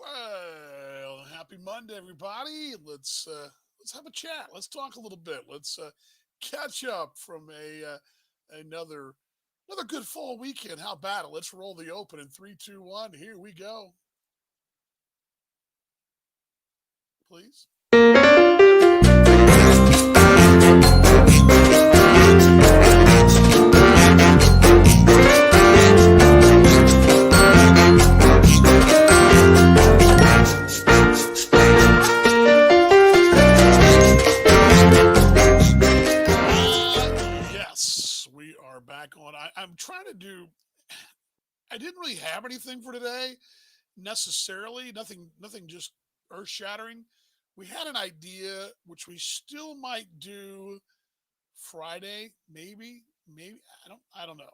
Well, happy Monday, everybody. Let's have a chat. Let's talk a little bit. Let's catch up from a another another good fall weekend. How about it? Let's roll the open in three, two, one. Here we go. Please. There we go. Yes, we are back on. I'm trying to do. I didn't really have anything for today necessarily. Nothing just earth shattering. We had an idea which we still might do Friday, maybe I don't know.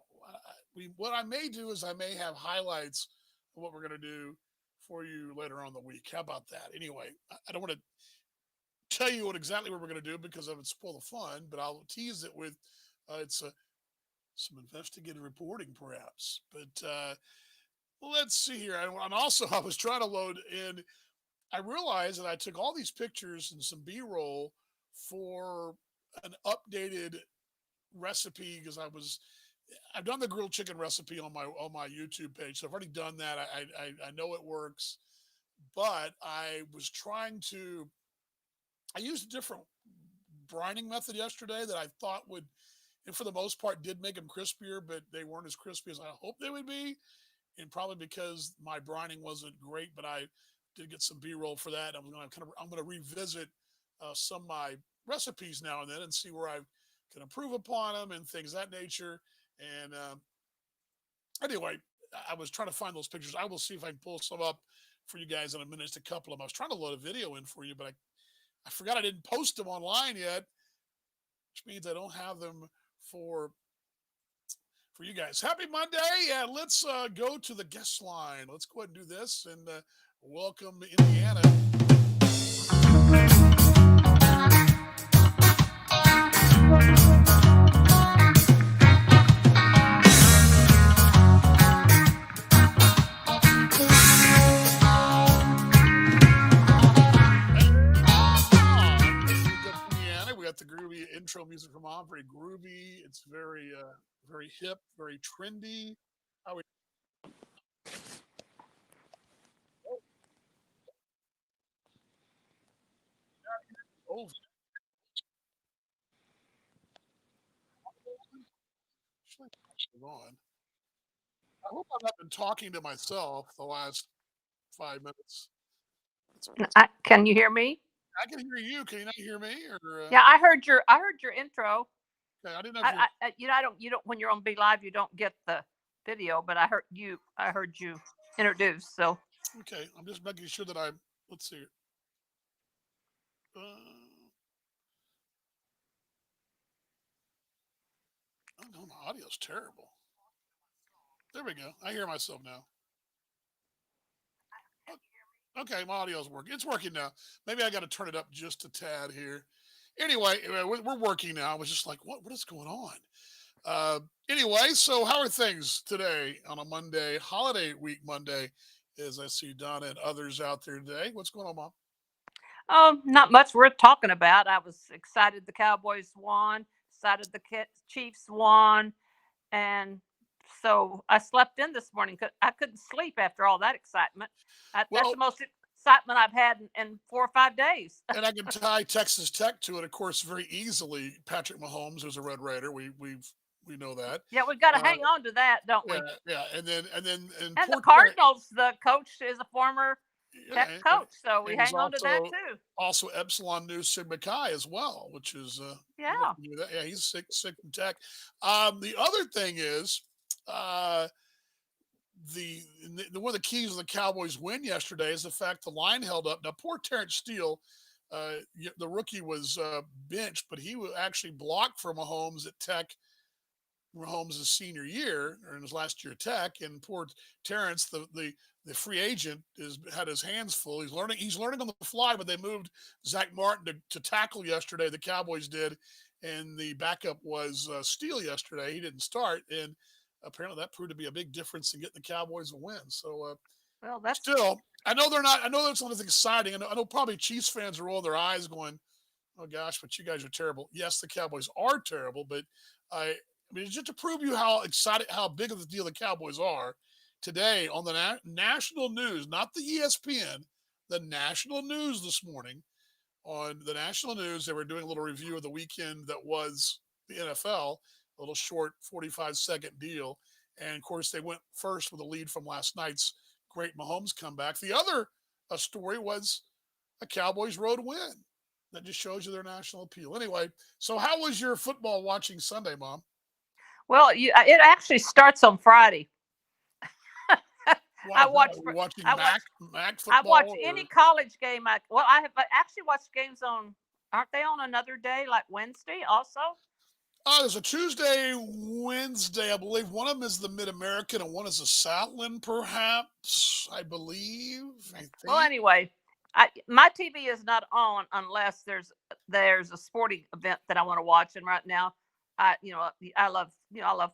We what I may do is I may have highlights of what we're going to do for you later on in the week. How about that? Anyway, I don't want to tell you what we're going to do because I would spoil the fun, but I'll tease it with it's some investigative reporting, perhaps. But let's see here. And also, I was trying to load in. I realized that I took all these pictures and some B-roll for an updated recipe because I've done the grilled chicken recipe on my YouTube page, so I've already done that. I know it works, but I was trying to. I used a different brining method yesterday that I thought would, and for the most part, did make them crispier, but they weren't as crispy as I hoped they would be, and probably because my brining wasn't great. But I did get some B-roll for that. I'm going to revisit some of my recipes now and then and see where I can improve upon them and things of that nature. And anyway, I was trying to find those pictures. I will see if I can pull some up for you guys in a minute. Just a couple of them. I was trying to load a video in for you, but I forgot I didn't post them online yet, which means I don't have them for for you guys. Happy Monday! Yeah, let's go to the guest line. Let's go ahead and do this and welcome Indiana. Indiana. We got the groovy intro music from on. Very groovy. It's very hip, very trendy. How we? Oh, on. I hope I've not been talking to myself the last 5 minutes. Can you hear me? I can hear you. Can you not hear me? Or Yeah, I heard your intro. okay, I didn't know if you're I don't when you're on Be Live you don't get the video, but I heard you introduce. So okay. I'm just making sure that I'm. Let's see. Uh, oh no, my audio's terrible. There we go. I hear myself now. Okay, my audio's working. It's working now. Maybe I got to turn it up just a tad here. Anyway, we're working now. I was just like, what is going on? Uh, anyway, so how are things today on a Monday, holiday week Monday? As I see Donna and others out there today. What's going on, Mom? not much worth talking about. I was excited the Cowboys won, excited the Chiefs won, and so I slept in this morning. I couldn't sleep after all that excitement. That's the Well, most excitement I've had in 4 or 5 days. and I can tie Texas Tech to it, of course, very easily. Patrick Mahomes is a Red Raider. We know that. Yeah, we've got to Uh, hang on to that, don't yeah, we? yeah, and And the poor Terry, Cardinals, the coach is a former yeah, Tech coach, so we and he's hang on to that too. also Epsilon Nu Sigma Chi as well, which is Yeah. yeah, he's sick from Tech. The other thing is uh, one of the keys of the Cowboys' win yesterday is the fact the line held up. Now, poor Terrence Steele, the rookie was benched, but he was actually blocked for Mahomes at Tech Mahomes' senior year or in his last year at Tech, and poor Terrence, the free agent, is had his hands full. He's learning on the fly, but they moved Zach Martin to tackle yesterday. The Cowboys did, and the backup was Steele yesterday. He didn't start, and apparently that proved to be a big difference in getting the Cowboys a win. So Well, that's Still, I know they're not. I know that's not as exciting. I know probably Chiefs fans are rolling their eyes, going, "Oh gosh, but you guys are terrible." Yes, the Cowboys are terrible, but I mean, just to prove you how excited, how big of the deal the Cowboys are today on the national news, not the ESPN, the national news this morning. On the national news, they were doing a little review of the weekend that was the NFL, a little short 45-second deal. And of course, they went first with a lead from last night's great Mahomes comeback. The other story was a Cowboys road win. That just shows you their national appeal. Anyway, so how was your football watching Sunday, Mom? well. It actually starts on Friday. Why? I Why? watch Are you for watching I watch Mac I watch football any or? college game. I have actually watched games on. Aren't they on another day, like Wednesday, also? There's a Tuesday, Wednesday, I believe. One of them is the Mid American, and one is the Southland, perhaps. I believe. I Well, think. anyway, my TV is not on unless there's a sporting event that I want to watch. And right now, I love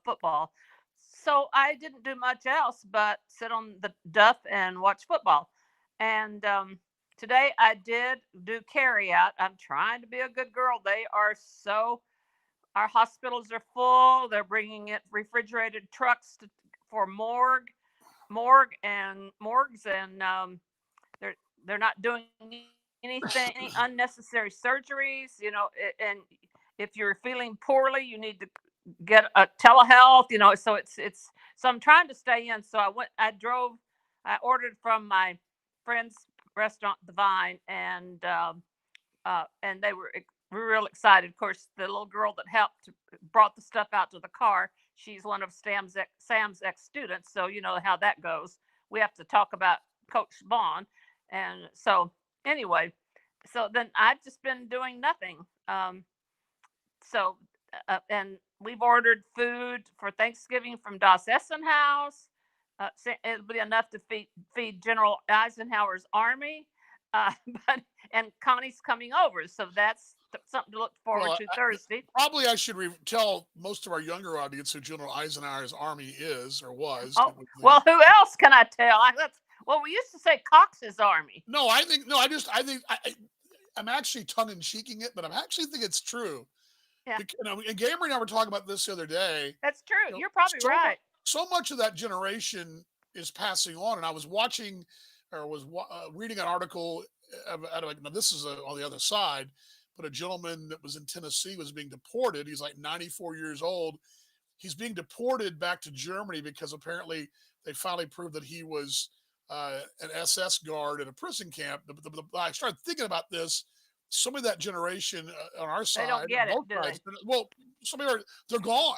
football, so I didn't do much else but sit on the duff and watch football. And today I did do carry out. I'm trying to be a good girl. They are so Our hospitals are full. They're bringing in refrigerated trucks for morgues, and they're they're not doing anything, any unnecessary surgeries. And if you're feeling poorly, you need to get a telehealth. So I'm trying to stay in. So I ordered from my friend's restaurant, The Vine, and they were real excited. Of course, the little girl that helped brought the stuff out to the car. She's one of Sam's ex students, so you know how that goes. We have to talk about Coach Bond, and so anyway, so then I've just been doing nothing. And we've ordered food for Thanksgiving from Das Essen House. It'll be enough to feed General Eisenhower's army. Uh, but and Connie's coming over, so that's something to look forward Well, to Thursday. probably I should tell most of our younger audience who General Eisenhower's army is or was. Oh It was well, who else can I tell? Well, we used to say Cox's army. no, I think no. I think I'm actually tongue in cheeking it, but I actually think it's true. Yeah, And Gamer and I were talking about this the other day. that's true. You know, You're probably right. so much of that generation is passing on, and I was watching or was reading an article out of like, now this is on the other side, but a gentleman that was in Tennessee was being deported. He's like 94 years old. He's being deported back to Germany because apparently they finally proved that he was an SS guard at a prison camp. I started thinking about this. Some of that generation on our They don't side, get it, both do they? sides, well, some of them they're gone.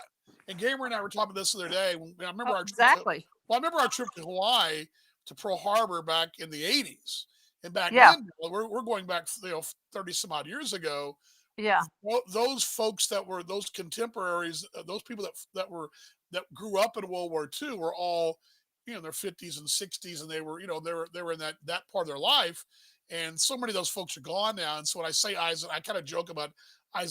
And Gamer and I were talking about this the other day. I remember Oh, our trip to, exactly. well, I remember our trip to Hawaii to Pearl Harbor back in the '80s. And back Yeah, then, we're going back, 30 some odd years ago. yeah. Those folks that were those contemporaries, those people that grew up in World War II were all, in their 50s and 60s, and they were in that part of their life, and so many of those folks are gone now. And so when I say Eisenhower, I kind of joke about Yeah.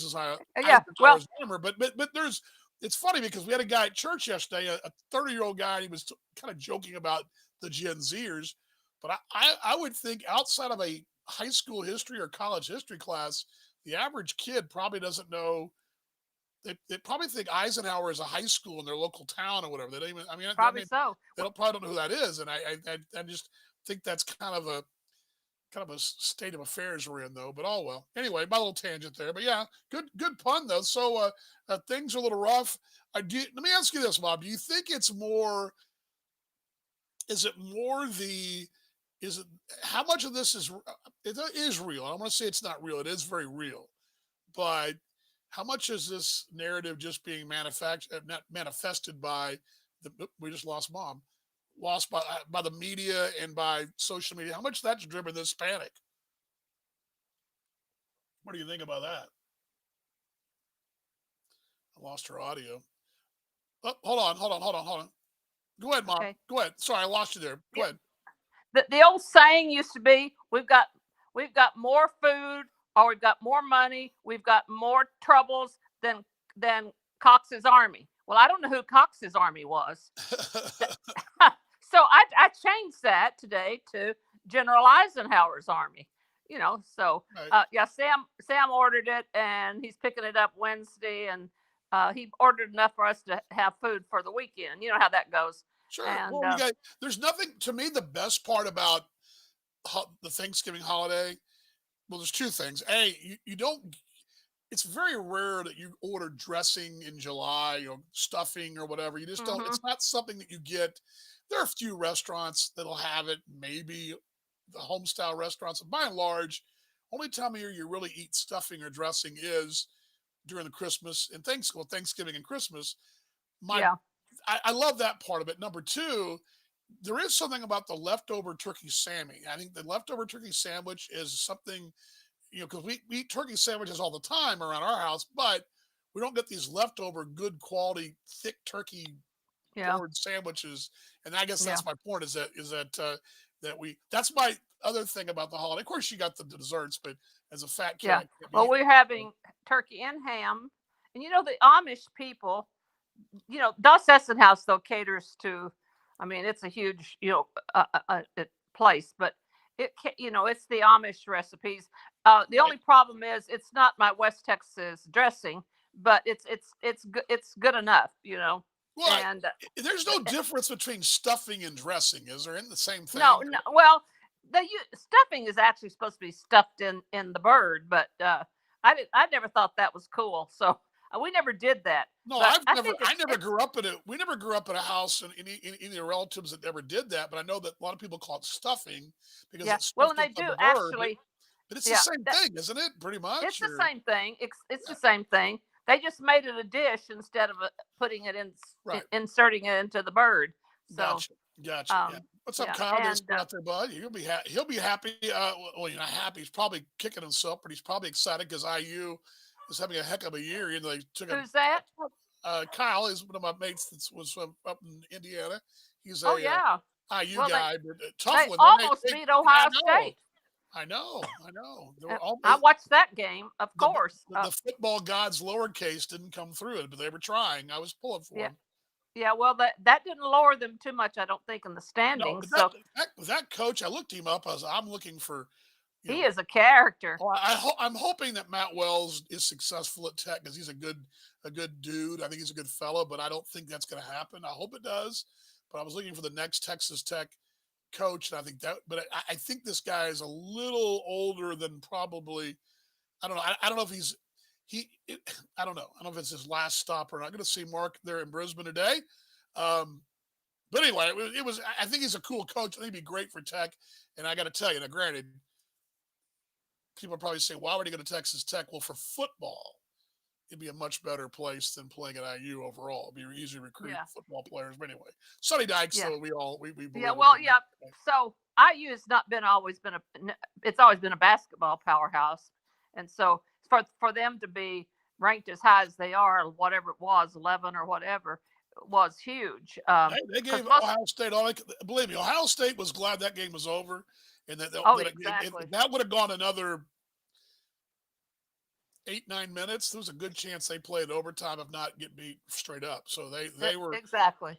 Well, Eisenhower's armor, but there's it's funny because we had a guy at church yesterday, a 30-year-old guy. And he was kind of joking about the Gen Zers, but I would think outside of a high school history or college history class, the average kid probably doesn't know. They probably think Eisenhower is a high school in their local town or whatever. They don't even. probably so. They don't probably don't know who that is, and I just think that's kind of a state of affairs we're in, though. But oh well. Anyway, my little tangent there. But yeah, good pun though. So things are a little rough. Let me ask you this, Bob. Do you think it's more? Is it more the? Is it how much of this it is real? I don't want to say it's not real. It is very real, but how much is this narrative just being manufactured, not manifested by we just lost mom, lost by the media and by social media? How much that's driven this panic? What do you think about that? I lost her audio. Oh, hold on. Go ahead, mom. Okay. Go ahead. Sorry, I lost you there. Go Yeah. ahead. The old saying used to be, we've got more food, or we've got more money, we've got more troubles than Cox's army. Well, I don't know who Cox's army was. So I changed that today to General Eisenhower's army. So Right. yeah, Sam ordered it, and he's picking it up Wednesday, and he ordered enough for us to have food for the weekend. You know how that goes. Sure. And Well, you got. There's nothing to me. The best part about the Thanksgiving holiday. Well, there's two things. A, you don't. It's very rare that you order dressing in July or stuffing or whatever. You just don't. hmm It's not something that you get. There are a few restaurants that'll have it. Maybe the home style restaurants. By and large, only time of year you really eat stuffing or dressing is during the Christmas and Thanksgiving and Christmas. My yeah, I love that part of it. Number two, there is something about the leftover turkey sammy. I think the leftover turkey sandwich is something, because we eat turkey sandwiches all the time around our house, but we don't get these leftover good quality thick turkey yeah, board sandwiches. And I guess yeah, that's my point that's my other thing about the holiday. Of course, you got the desserts, but as a fat kid, yeah. I can't be Well, eating. we're having turkey and ham, and the Amish people. Das Essen House though caters to. I mean, it's a huge place, but it's the Amish recipes. The Right. only problem is it's not my West Texas dressing, but it's good enough. Well, And there's no difference between stuffing and dressing, is there? In the same no, thing? no, well, stuffing is actually supposed to be stuffed in the bird, but I never thought that was cool, so we never did that. No, But I think I it's never it's grew up in it. We never grew up in a house and any relatives that ever did that. But I know that a lot of people call it stuffing because yeah. it's Well, and stuffed they into do the bird. actually. But it's the Yeah, same thing, isn't it? Pretty it's much. the Or same thing. It's yeah, the same thing. They just made it a dish instead of putting it right. inserting it into the bird. So, Gotcha. Gotcha. Yeah. um, What's up, yeah, Kyle? Good to and see you out there, bud. He'll be happy. Well, you're not happy. He's probably kicking himself, but he's probably excited because IU is having a heck of a year. They took a who's that? Kyle is one of my mates that was from up in Indiana. He's Oh a yeah. IU Well, guy, but a tough they one. almost beat I Ohio know, State. I know. They were I almost watched that game, of course. the football gods lowercase didn't come through it, but they were trying. I was pulling for Yeah, them. yeah. Well, that didn't lower them too much, I don't think, in the No, standings. but So that coach, I looked him up. I'm looking for, you he know, is a character. oh, I'm hoping that Matt Wells is successful at Tech because he's a good dude. I think he's a good fellow, but I don't think that's going to happen. I hope it does. But I was looking for the next Texas Tech coach, and I think that. But I think this guy is a little older than probably. I don't know. I don't know if he's he. It, I don't know. I don't know if it's his last stop or not. I'm going to see Mark there in Brisbane today. Um, but anyway, it was. I think he's a cool coach. I think he'd be great for Tech. And I got to tell you, now, granted, people are probably saying, "Why would he go to Texas Tech?" Well, for football, it'd be a much better place than playing at IU overall. It'd be easy to recruit Yeah, football players. But anyway, Sonny Dykes, yeah, though, we yeah. believe in Well, him. yeah. So IU has not been always been it's always been a basketball powerhouse, and so for them to be ranked as high as they are, whatever it was, 11 or whatever, was huge. They Because gave most. Ohio State all. Believe me, Ohio State was glad that game was over, and Oh, if exactly. that would have gone another 8 9 minutes, there was a good chance they played overtime if not get beat straight up. So Exactly. they were Exactly.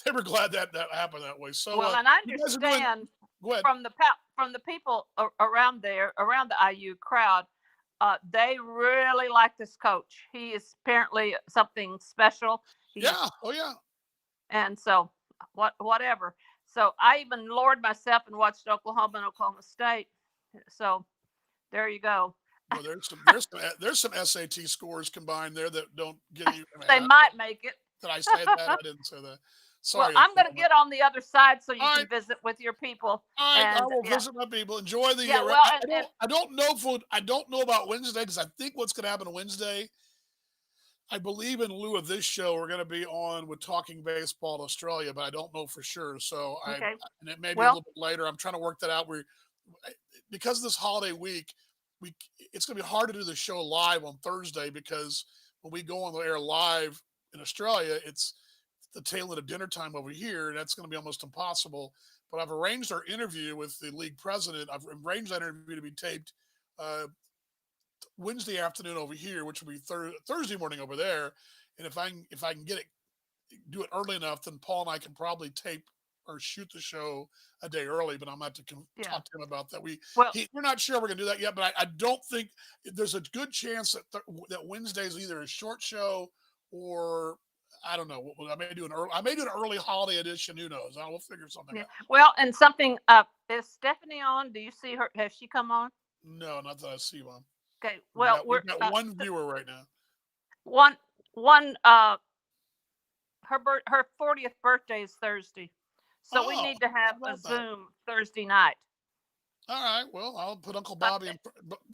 they were glad that happened that way. So Well, and I you guys are doing. understand Go ahead. from the people around there, around the IU crowd, they really like this coach. He is apparently something special. Yeah. He's Oh yeah. And so whatever. So I even lowered myself and watched Oklahoma and Oklahoma State. So there you go. Well, there's some SAT scores combined there that don't get you. I mean, They might make it. did I say that? I didn't say that. Well, Sorry, I'm going to Oklahoma. get on the other side so you All can right, visit with your people. all right. I And will yeah, visit my people. Enjoy the. yeah. Well, I don't know if I don't know about Wednesday because I think what's going to happen Wednesday. I believe in lieu of this show, we're going to be on with Talking Baseball Australia, but I don't know for sure. So okay. and it may be a Well, little bit later. I'm trying to work that out. Because of this holiday week, it's going to be hard to do the show live on Thursday because when we go on the air live in Australia, it's the tail end of dinner time over here. And that's going to be almost impossible. But I've arranged our interview with the league president. I've arranged that interview to be taped uh, Wednesday afternoon over here, which will be Thursday morning over there. And if I can get it, do it early enough, then Paul and I can probably tape or shoot the show a day early, but I'm going to have to Yeah. talk to him about that. Well, We're not sure we're going to do that yet, but I don't think there's a good chance that Wednesday is either a short show or I don't know. I may do an early holiday edition. Who knows? I will figure something yeah. out. Well, and something. Is Stephanie on? Do you see her? Has she come on? No, not that I see one. Okay. We've Well, got, we're we've got one viewer right now. one. Her 40th birthday is Thursday, so we Oh, need to have how a about that? Zoom Thursday night. All right. Well, I'll put Uncle Bobby.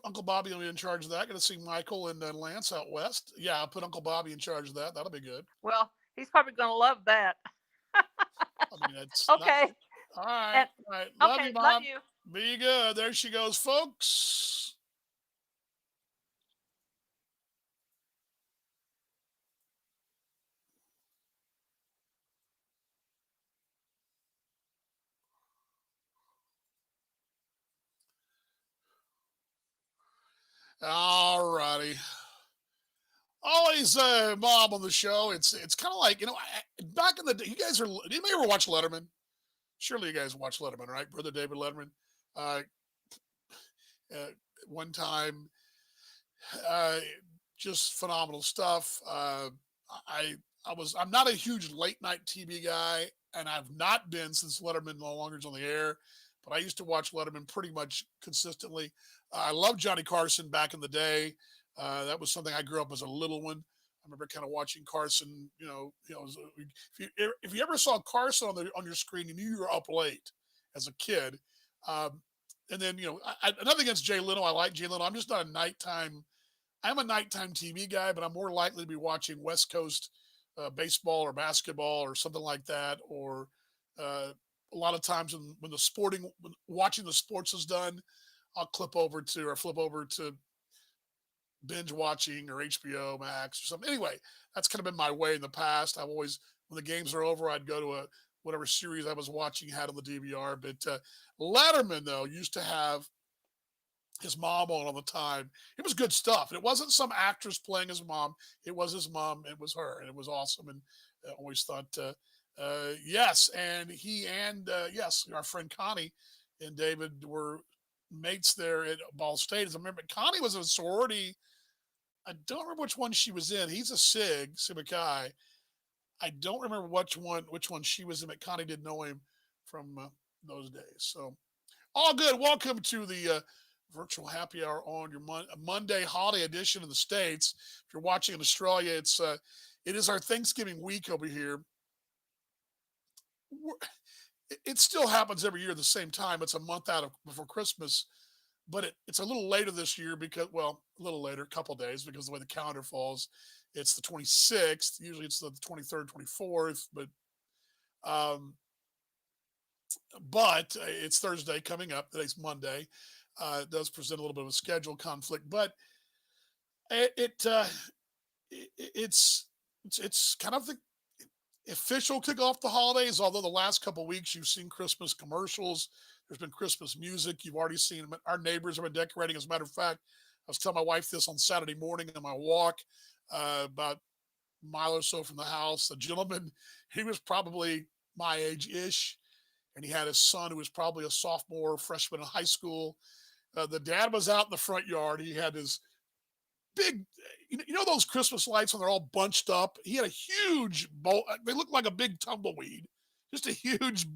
Uncle Bobby will be in charge of that. Going to see Michael and Lance out west. Yeah, I'll put Uncle Bobby in charge of that. That'll be good. Well, he's probably going to love that. I mean, that's not, Okay. all right. And, All right. Love okay. you, Love Mom. you. Be good. There she goes, folks. All righty. Always Mom on the show. It's kind of like, back in the day, you guys are, do you ever watch Letterman? Surely you guys watch Letterman, right? Brother David Letterman. Uh, uh, One time, uh, just phenomenal stuff. I'm not a huge late night TV guy, and I've not been since Letterman no longer is on the air. But I used to watch Letterman pretty much consistently. I loved Johnny Carson back in the day. That was something I grew up as a little one. I remember kind of watching Carson. If you ever saw Carson on your screen, you knew you were up late as a kid. And then nothing against Jay Leno. I like Jay Leno. I'm just not a nighttime. I'm a nighttime TV guy, but I'm more likely to be watching West Coast baseball or basketball or something like that. Or a lot of times when watching the sports is done, I'll flip over to binge watching or HBO Max or something. Anyway, that's kind of been my way in the past. I've always, when the games are over, I'd go to whatever series I was watching had on the DVR. But Letterman, though, used to have his mom on all the time. It was good stuff. It wasn't some actress playing his mom. It was his mom. It was her, and it was awesome. And I always thought, yes. And yes, our friend Connie and David were mates there at Ball State. As I remember, Connie was in a sorority. I don't remember which one she was in. He's a Sigma Chi. I don't remember which one she was in, but Connie did know him from those days. So all good. Welcome to the virtual happy hour on your Monday holiday edition in the States. If you're watching in Australia, it is our Thanksgiving week over here. It still happens every year at the same time. It's a month before Christmas, but it's a little later this year a little later, a couple days, because the way the calendar falls, it's the 26th. Usually it's the 23rd, 24th, but it's Thursday coming up. Today's Monday. It does present a little bit of a schedule conflict, but it's kind of the official kick off the holidays. Although the last couple of weeks you've seen Christmas commercials, there's been Christmas music. You've already seen our neighbors have been decorating. As a matter of fact, I was telling my wife this on Saturday morning on my walk, about a mile or so from the house. A gentleman, he was probably my age-ish, and he had his son who was probably a sophomore, freshman in high school. The dad was out in the front yard. He had his big, those Christmas lights when they're all bunched up. He had a huge bowl. They looked like a big tumbleweed, just a huge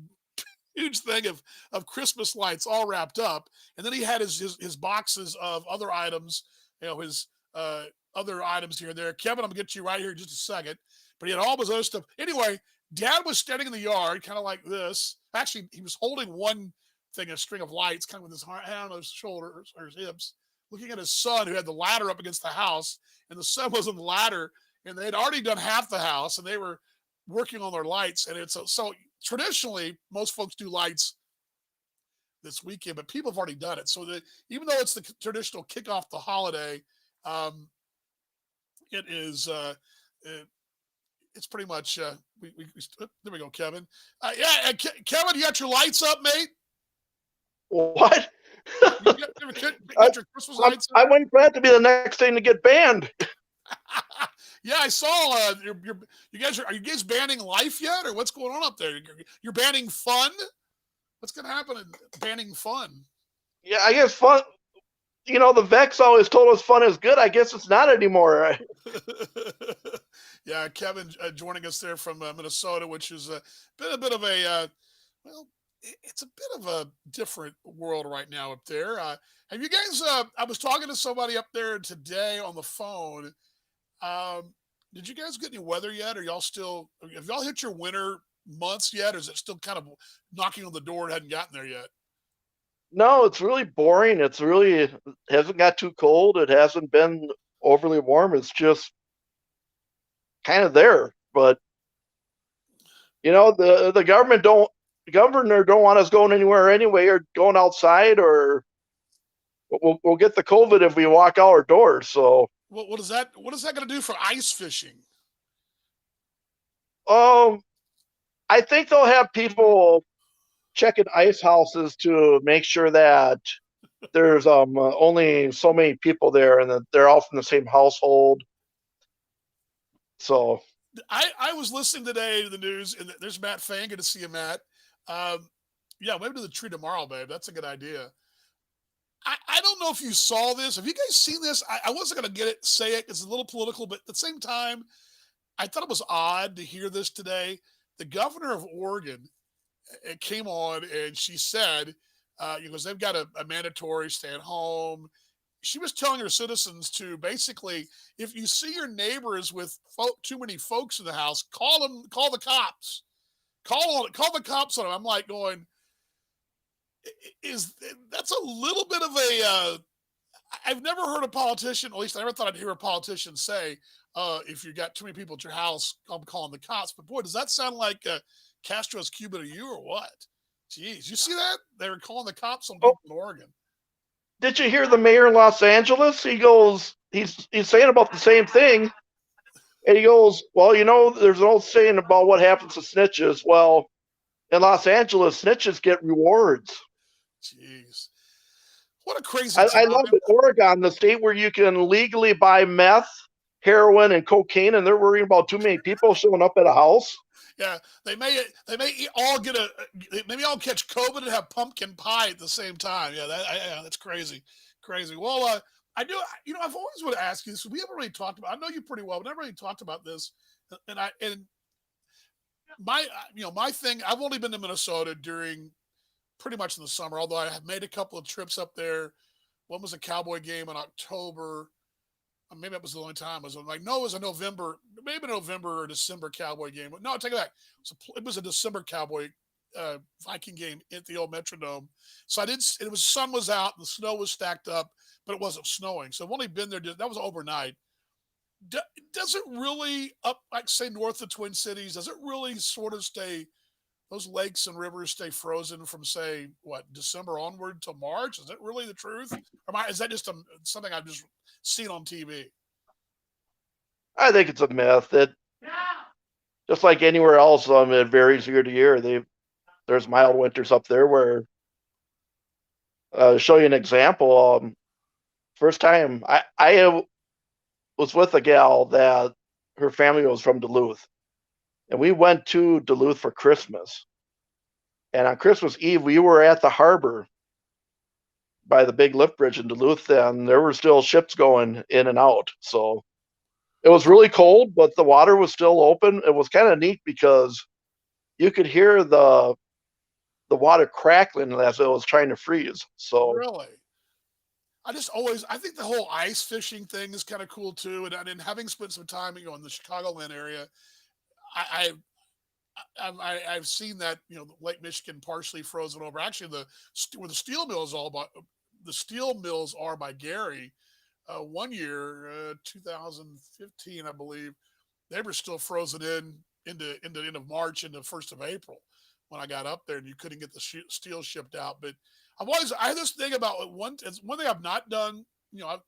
thing of Christmas lights all wrapped up. And then he had his boxes of other items, his other items here and there. Kevin, I'm gonna get you right here in just a second. But he had all his other stuff. Anyway, Dad was standing in the yard, kind of like this. Actually, he was holding one thing, a string of lights, kind of with his hand on his shoulders or his hips, looking at his son who had the ladder up against the house, and the son was on the ladder, and they'd already done half the house, and they were working on their lights. And so traditionally, most folks do lights this weekend, but people have already done it. So even though it's the traditional kickoff the holiday, it is it's pretty much there we go, Kevin. Kevin, you got your lights up, mate? What? You got your Christmas lights up? I wouldn't glad to be the next thing to get banned. Yeah, I saw. Are you guys banning life yet, or what's going on up there? You're banning fun. What's going to happen in banning fun? Yeah, I guess fun. The Vex always told us fun is good. I guess it's not anymore. Yeah, Kevin joining us there from Minnesota, which has been a bit of a well, it's a bit of a different world right now up there. Have you guys? I was talking to somebody up there today on the phone. Um, did you guys get any weather yet? Are y'all still? Have y'all hit your winter months yet, or is it still kind of knocking on the door and hadn't gotten there yet? No, it's really boring. It's really hasn't got too cold. It hasn't been overly warm. It's just kind of there. But the governor don't want us going anywhere anyway, or going outside, or we'll get the COVID if we walk out our doors. So, What is that? What is that going to do for ice fishing? um, I think they'll have people checking ice houses to make sure that there's only so many people there and that they're all from the same household. So, I was listening today to the news, and there's Matt Fang. Good to see you, Matt. Um, yeah, maybe to the tree tomorrow, babe. That's a good idea. I don't know if you saw this. Have you guys seen this? I wasn't going to say it. It's a little political, but at the same time, I thought it was odd to hear this today. The governor of Oregon it came on and she said, because they've got a mandatory stay at home. She was telling her citizens to basically, if you see your neighbors with too many folks in the house, call the cops, call the cops on them. I'm like going, is that's a little bit of a I've never heard a politician, at least I never thought I'd hear a politician say, if you got too many people at your house, I'm calling the cops. But boy, does that sound like Castro's Cuba to you or what? Jeez, you see that? They were calling the cops on oh, people in Oregon. did you hear the mayor in Los Angeles? He's saying about the same thing. And he goes, well, there's an old saying about what happens to snitches. Well, in Los Angeles, snitches get rewards. Jeez. What a crazy I time. love it. Oregon, the state where you can legally buy meth, heroin, and cocaine, and they're worrying about too many people showing up at a house. Yeah, they may all get maybe all catch COVID and have pumpkin pie at the same time. Yeah, that's crazy, crazy. Well, I do. I've always wanted to ask you this. We haven't really talked about. I know you pretty well, but never really talked about this. And my thing. I've only been to Minnesota during pretty much in the summer. Although I have made a couple of trips up there. One was a Cowboy game in October. Maybe that was the only time. It was a November, maybe November or December Cowboy game. No, I'll take it back. It was a December Cowboy Viking game at the old Metrodome. So I didn't. It was sun was out, and the snow was stacked up, but it wasn't snowing. So I've only been there. That was overnight. Does it really up, like say north of Twin Cities? Does it really sort of stay? Those lakes and rivers stay frozen from say what December onward to March? Is that really the truth? Or is that just something I've just seen on TV? I think it's a myth. That just like anywhere else, it varies year to year. There's mild winters up there where. Show you an example. First time I was with a gal that her family was from Duluth, and we went to Duluth for Christmas. And on Christmas Eve, we were at the harbor by the big lift bridge in Duluth, and there were still ships going in and out. So it was really cold, but the water was still open. It was kind of neat because you could hear the water crackling as it was trying to freeze. So Really? I think the whole ice fishing thing is kind of cool too. And having spent some time, in the Chicagoland area, I, I've seen that, Lake Michigan partially frozen over. Actually, where the steel mill is all about, the steel mills are by Gary. One year, 2015, I believe, they were still frozen into the end of March into 1st of April when I got up there, and you couldn't get the steel shipped out. But I have this thing about it's one thing I've not done. I've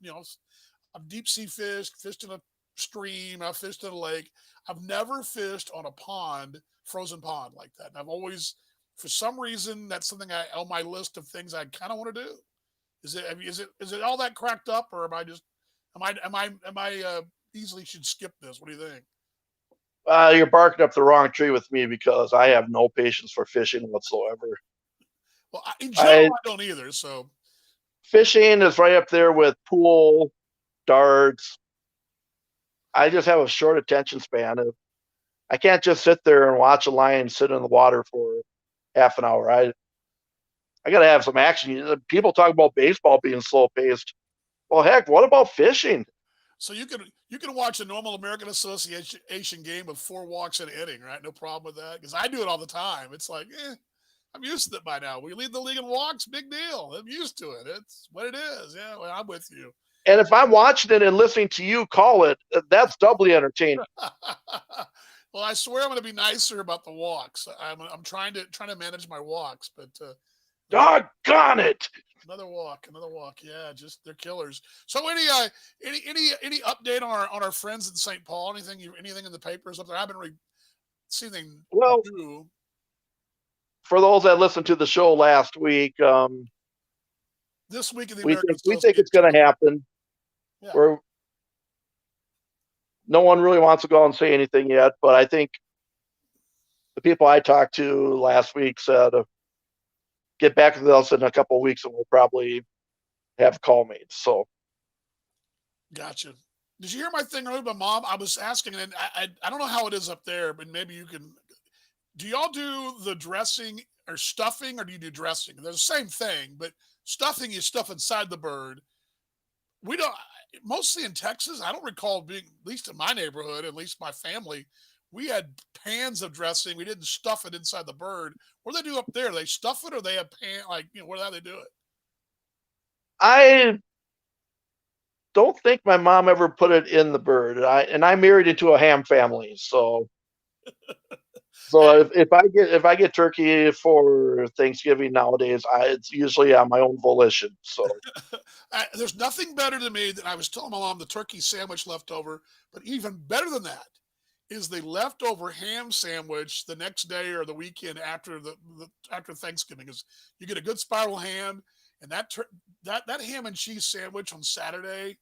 deep sea fished in a stream, I've fished in a lake. I've never fished on a frozen pond like that. And I've always, for some reason, that's something on my list of things I kind of want to do. Is it all that cracked up, or am I easily should skip this. What do you think? You're barking up the wrong tree with me because I have no patience for fishing whatsoever. Well, in general, I I don't either. So Fishing is right up there with pool, darts. I just have a short attention span. I can't just sit there and watch a lion sit in the water for half an hour. I got to have some action. People talk about baseball being slow paced. Well, heck, what about fishing? so you can watch a normal American Association game of 4 walks in an inning, right? No problem with that because I do it all the time. It's like, I'm used to it by now. We lead the league in walks, big deal. I'm used to it. It's what it is. Yeah, well, I'm with you. And if I'm watching it and listening to you call it, that's doubly entertaining. Well, I swear I'm going to be nicer about the walks. I'm trying to manage my walks, but Doggone it! another walk, another walk. Yeah, just they're killers. So any update on our friends in St. Paul? Anything in the papers up there? I haven't really seen anything Well, new. for those that listened to the show last week, This week in the we American think it's Association. going to happen. Yeah. We're no one really wants to go out and say anything yet, but I think the people I talked to last week said, get back to us in a couple of weeks and we'll probably have a call made. So, Gotcha. Did you hear my thing earlier about mom? I was asking, and I don't know how it is up there, but maybe you can. Do y'all do the dressing or stuffing, or do you do dressing? They're the same thing, but stuffing is stuff inside the bird. We don't. Mostly in Texas, I don't recall being, at least in my neighborhood, at least my family, we had pans of dressing. We didn't stuff it inside the bird. What do they do up there? They stuff it, or they have how they do it? I don't think my mom ever put it in the bird. I married into a ham family, so if I get turkey for Thanksgiving nowadays, it's usually on my own volition. So There's nothing better to me than I was telling my mom the turkey sandwich left over, but even better than that is the leftover ham sandwich the next day or the weekend after after Thanksgiving. Because you get a good spiral ham, and that ham and cheese sandwich on Saturday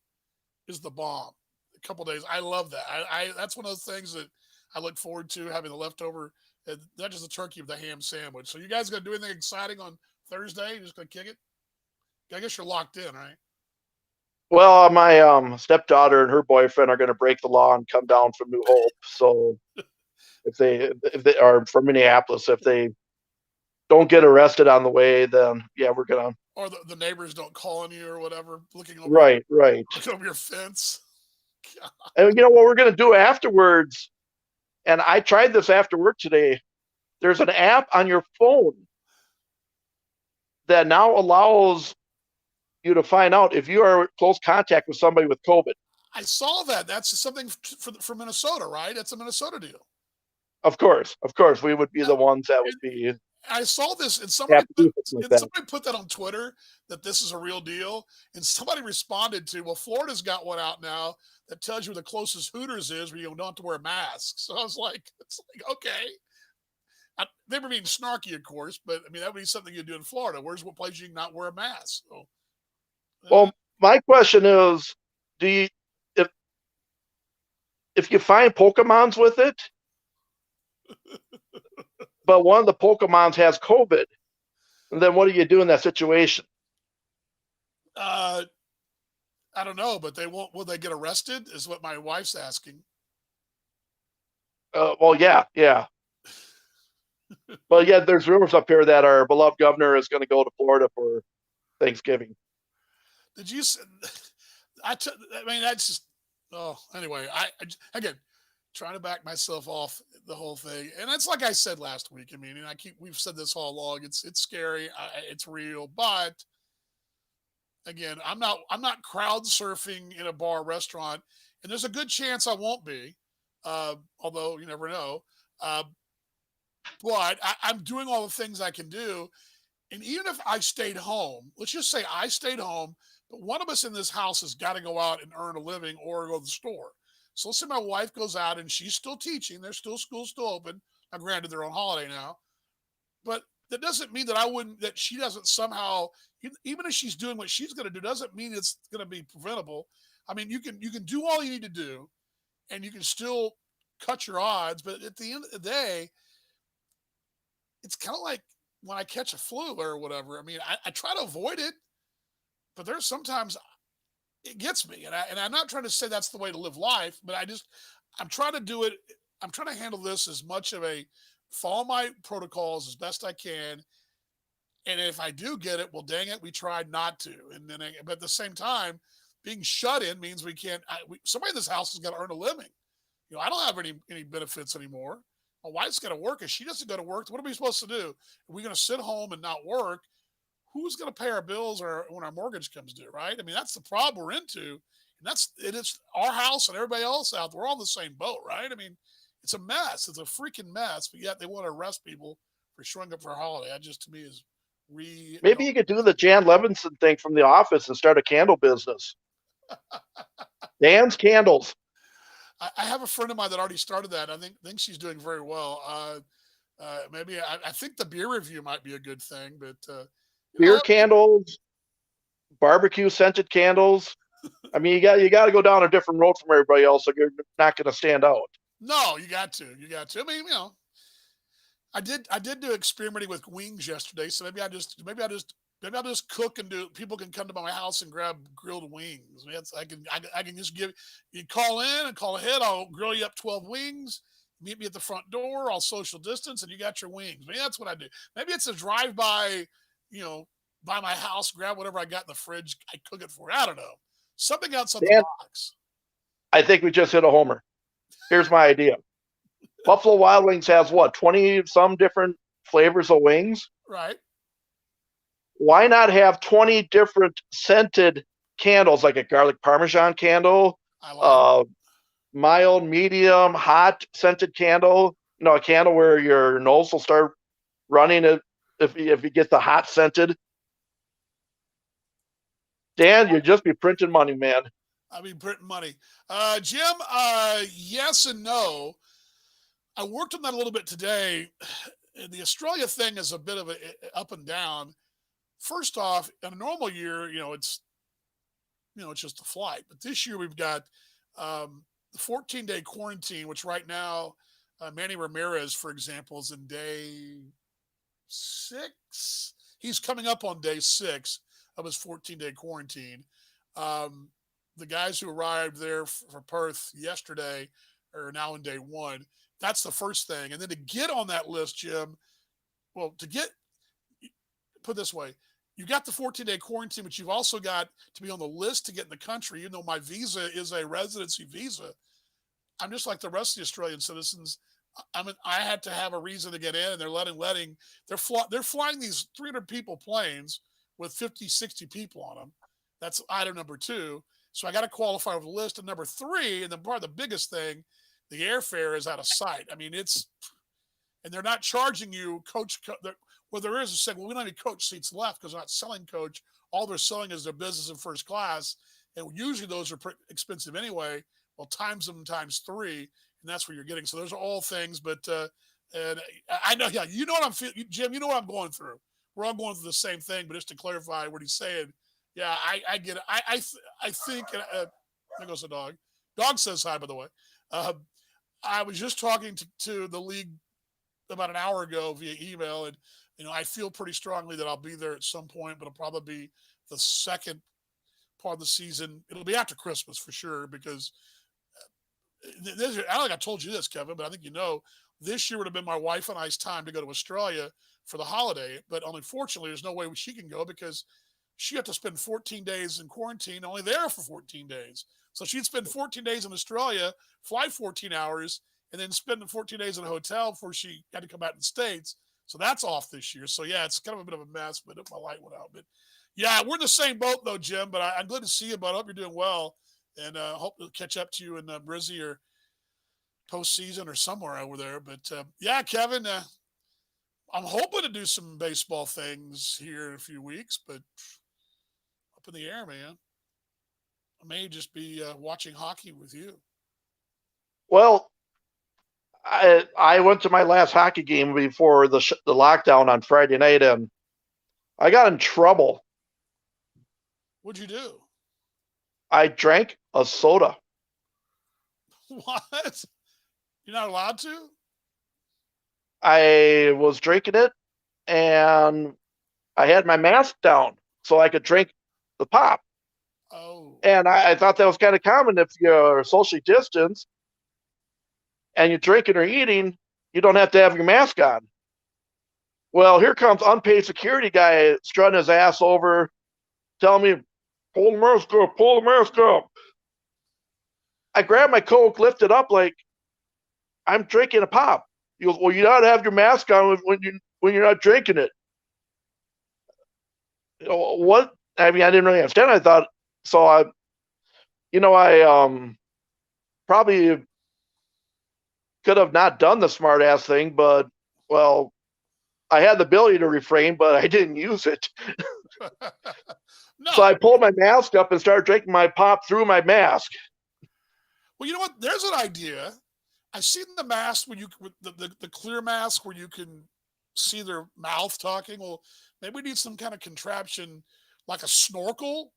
is the bomb. A couple days, I love that. I That's one of those things that I look forward to having the leftover. Not just the turkey, but the ham sandwich. So you guys gonna do anything exciting on Thursday? You're just gonna kick it? I guess you're locked in, right? well, my stepdaughter and her boyfriend are going to break the law and come down from New Hope. So if they are from Minneapolis, if they don't get arrested on the way, then yeah, we're gonna. Or the neighbors don't call on you or whatever, Right, right. looking over your fence. God. And you know what we're gonna do afterwards? And I tried this after work today. There's an app on your phone that now allows you to find out if you are in close contact with somebody with COVID. I saw that. That's something for Minnesota, right? That's a Minnesota deal. Of course, we would be Yeah, the ones that would and be I saw this, and have to do something like that. somebody put that on Twitter that this is a real deal, and somebody responded to, well, Florida's got one out now that tells you where the closest Hooters is where you don't have to wear a mask. So I was like, it's like okay. They were being snarky, of course, but I mean that would be something you do in Florida. Where's what place you can not wear a mask? So, uh, Well, my question is, do you if if you find Pokemons with it, but one of the Pokemons has COVID, then what do you do in that situation? uh, I don't know, but they won't. Will they get arrested? Is what my wife's asking. Well, yeah, yeah. But yeah, there's rumors up here that our beloved governor is going to go to Florida for Thanksgiving. Did you? I mean, that's just. Oh, anyway, again trying to back myself off the whole thing, and that's like I said last week. I mean, and we've said this all along. It's scary. It's real, but again, I'm not crowd surfing in a bar restaurant, and there's a good chance I won't be. Although you never know. Uh, but I'm doing all the things I can do. And even if I stayed home, let's just say I stayed home, but one of us in this house has got to go out and earn a living or go to the store. So let's say my wife goes out and she's still teaching. There's still schools still open. Now, granted, they're on holiday now, but that doesn't mean that that she doesn't somehow, even if she's doing what she's going to do, doesn't mean it's going to be preventable. I mean, you can do all you need to do. and you can still cut your odds. But at the end of the day, it's kind of like when I catch a flu or whatever. I mean, I try to avoid it, but there's sometimes it gets me, and I'm not trying to say that's the way to live life, but I'm trying to do it. I'm trying to handle this as much of a follow my protocols as best I can. And if I do get it, well, dang it, we tried not to. And then, but at the same time, being shut in means we can't. Somebody in this house has got to earn a living. I don't have any benefits anymore. My wife's got to work. If she doesn't go to work, what are we supposed to do? Are we going to sit home and not work? Who's going to pay our bills or when our mortgage comes due, right? I mean, that's the problem we're into. And it's our house and everybody else out there. We're all in the same boat, right? I mean, it's a mess. It's a freaking mess. But yet they want to arrest people for showing up for a holiday. That just to me is Maybe you could do the Jan Levinson thing from The Office and start a candle business. Dan's Candles. I have a friend of mine that already started that. I think she's doing very well. Maybe I think the beer review might be a good thing, but beer candles, barbecue scented candles. I mean, you got to go down a different road from everybody else, so you're not going to stand out. No, you got to. I mean, I did do experimenting with wings yesterday, so maybe I'll just cook and do. People can come to my house and grab grilled wings. I can just you call in and call ahead. I'll grill you up 12 wings. Meet me at the front door. I'll social distance, and you got your wings. Maybe that's what I do. Maybe it's a drive by, by my house, grab whatever I got in the fridge. I cook it for. I don't know, something outside the box. I think we just hit a homer. Here's my idea. Buffalo Wild Wings has 20 some different flavors of wings. Right. Why not have 20 different scented candles, like a garlic parmesan candle, mild, medium, hot scented candle? A candle where your nose will start running if you get the hot scented. Dan, you'd just be printing money, man. I'll be printing money. Jim, yes and no. I worked on that a little bit today. The Australia thing is a bit of a up and down. First off, in a normal year, it's just a flight. But this year we've got the 14-day quarantine, which right now, Manny Ramirez, for example, is in day 6. He's coming up on day 6 of his 14-day quarantine. The guys who arrived there for Perth yesterday are now in day 1. That's the first thing. And then to get on that list, Jim, put this way, you got the 14-day quarantine, but you've also got to be on the list to get in the country. You know, my visa is a residency visa. I'm just like the rest of the Australian citizens. I had to have a reason to get in, and they're flying these 300 people planes with 50, 60 people on them. That's item number 2. So I got to qualify for the list. And number 3, and probably the biggest thing, the airfare is out of sight. I mean, and they're not charging you coach. Well, there is a saying, well, we don't have any coach seats left because they're not selling coach. All they're selling is their business in first class. And usually those are pretty expensive anyway. Well, times them times 3, and that's where you're getting. So those are all things. But and I know, yeah, you know what I'm feeling, Jim. You know what I'm going through. We're all going through the same thing. But just to clarify what he's saying, yeah, I get it. I think. There goes the dog. Dog says hi, by the way. I was just talking to the league about an hour ago via email, and I feel pretty strongly that I'll be there at some point, but it'll probably be the second part of the season. It'll be after Christmas for sure, because I don't think I told you this, Kevin, but I think this year would have been my wife and I's time to go to Australia for the holiday, but unfortunately, there's no way she can go because she had to spend 14 days in quarantine, only there for 14 days. So she'd spend 14 days in Australia, fly 14 hours, and then spend 14 days in a hotel before she had to come out in the States. So that's off this year. So, yeah, it's kind of a bit of a mess, but my light went out. But, yeah, we're in the same boat, though, Jim. But I'm glad to see you, bud. I hope you're doing well. And hope to catch up to you in Brizzy or postseason or somewhere over there. But, yeah, Kevin, I'm hoping to do some baseball things here in a few weeks. But up in the air, man. I may just be watching hockey with you. Well, I went to my last hockey game before the lockdown on Friday night, and I got in trouble. What'd you do? I drank a soda. What? You're not allowed to? I was drinking it and I had my mask down so I could drink the pop. Oh, And I thought that was kind of common if you're socially distanced and you're drinking or eating, you don't have to have your mask on. Well, here comes unpaid security guy strutting his ass over, telling me, pull the mask up, pull the mask up. I grabbed my Coke, lifted up like I'm drinking a pop. You goes, well, you gotta have your mask on when you're not drinking it. You know, what? I mean, I didn't really understand. I thought so. I probably could have not done the smart ass thing, but well, I had the ability to refrain, but I didn't use it. no. So I pulled my mask up and started drinking my pop through my mask. Well, you know what? There's an idea. I've seen the mask when you with the clear mask where you can see their mouth talking. Well, maybe we need some kind of contraption like a snorkel,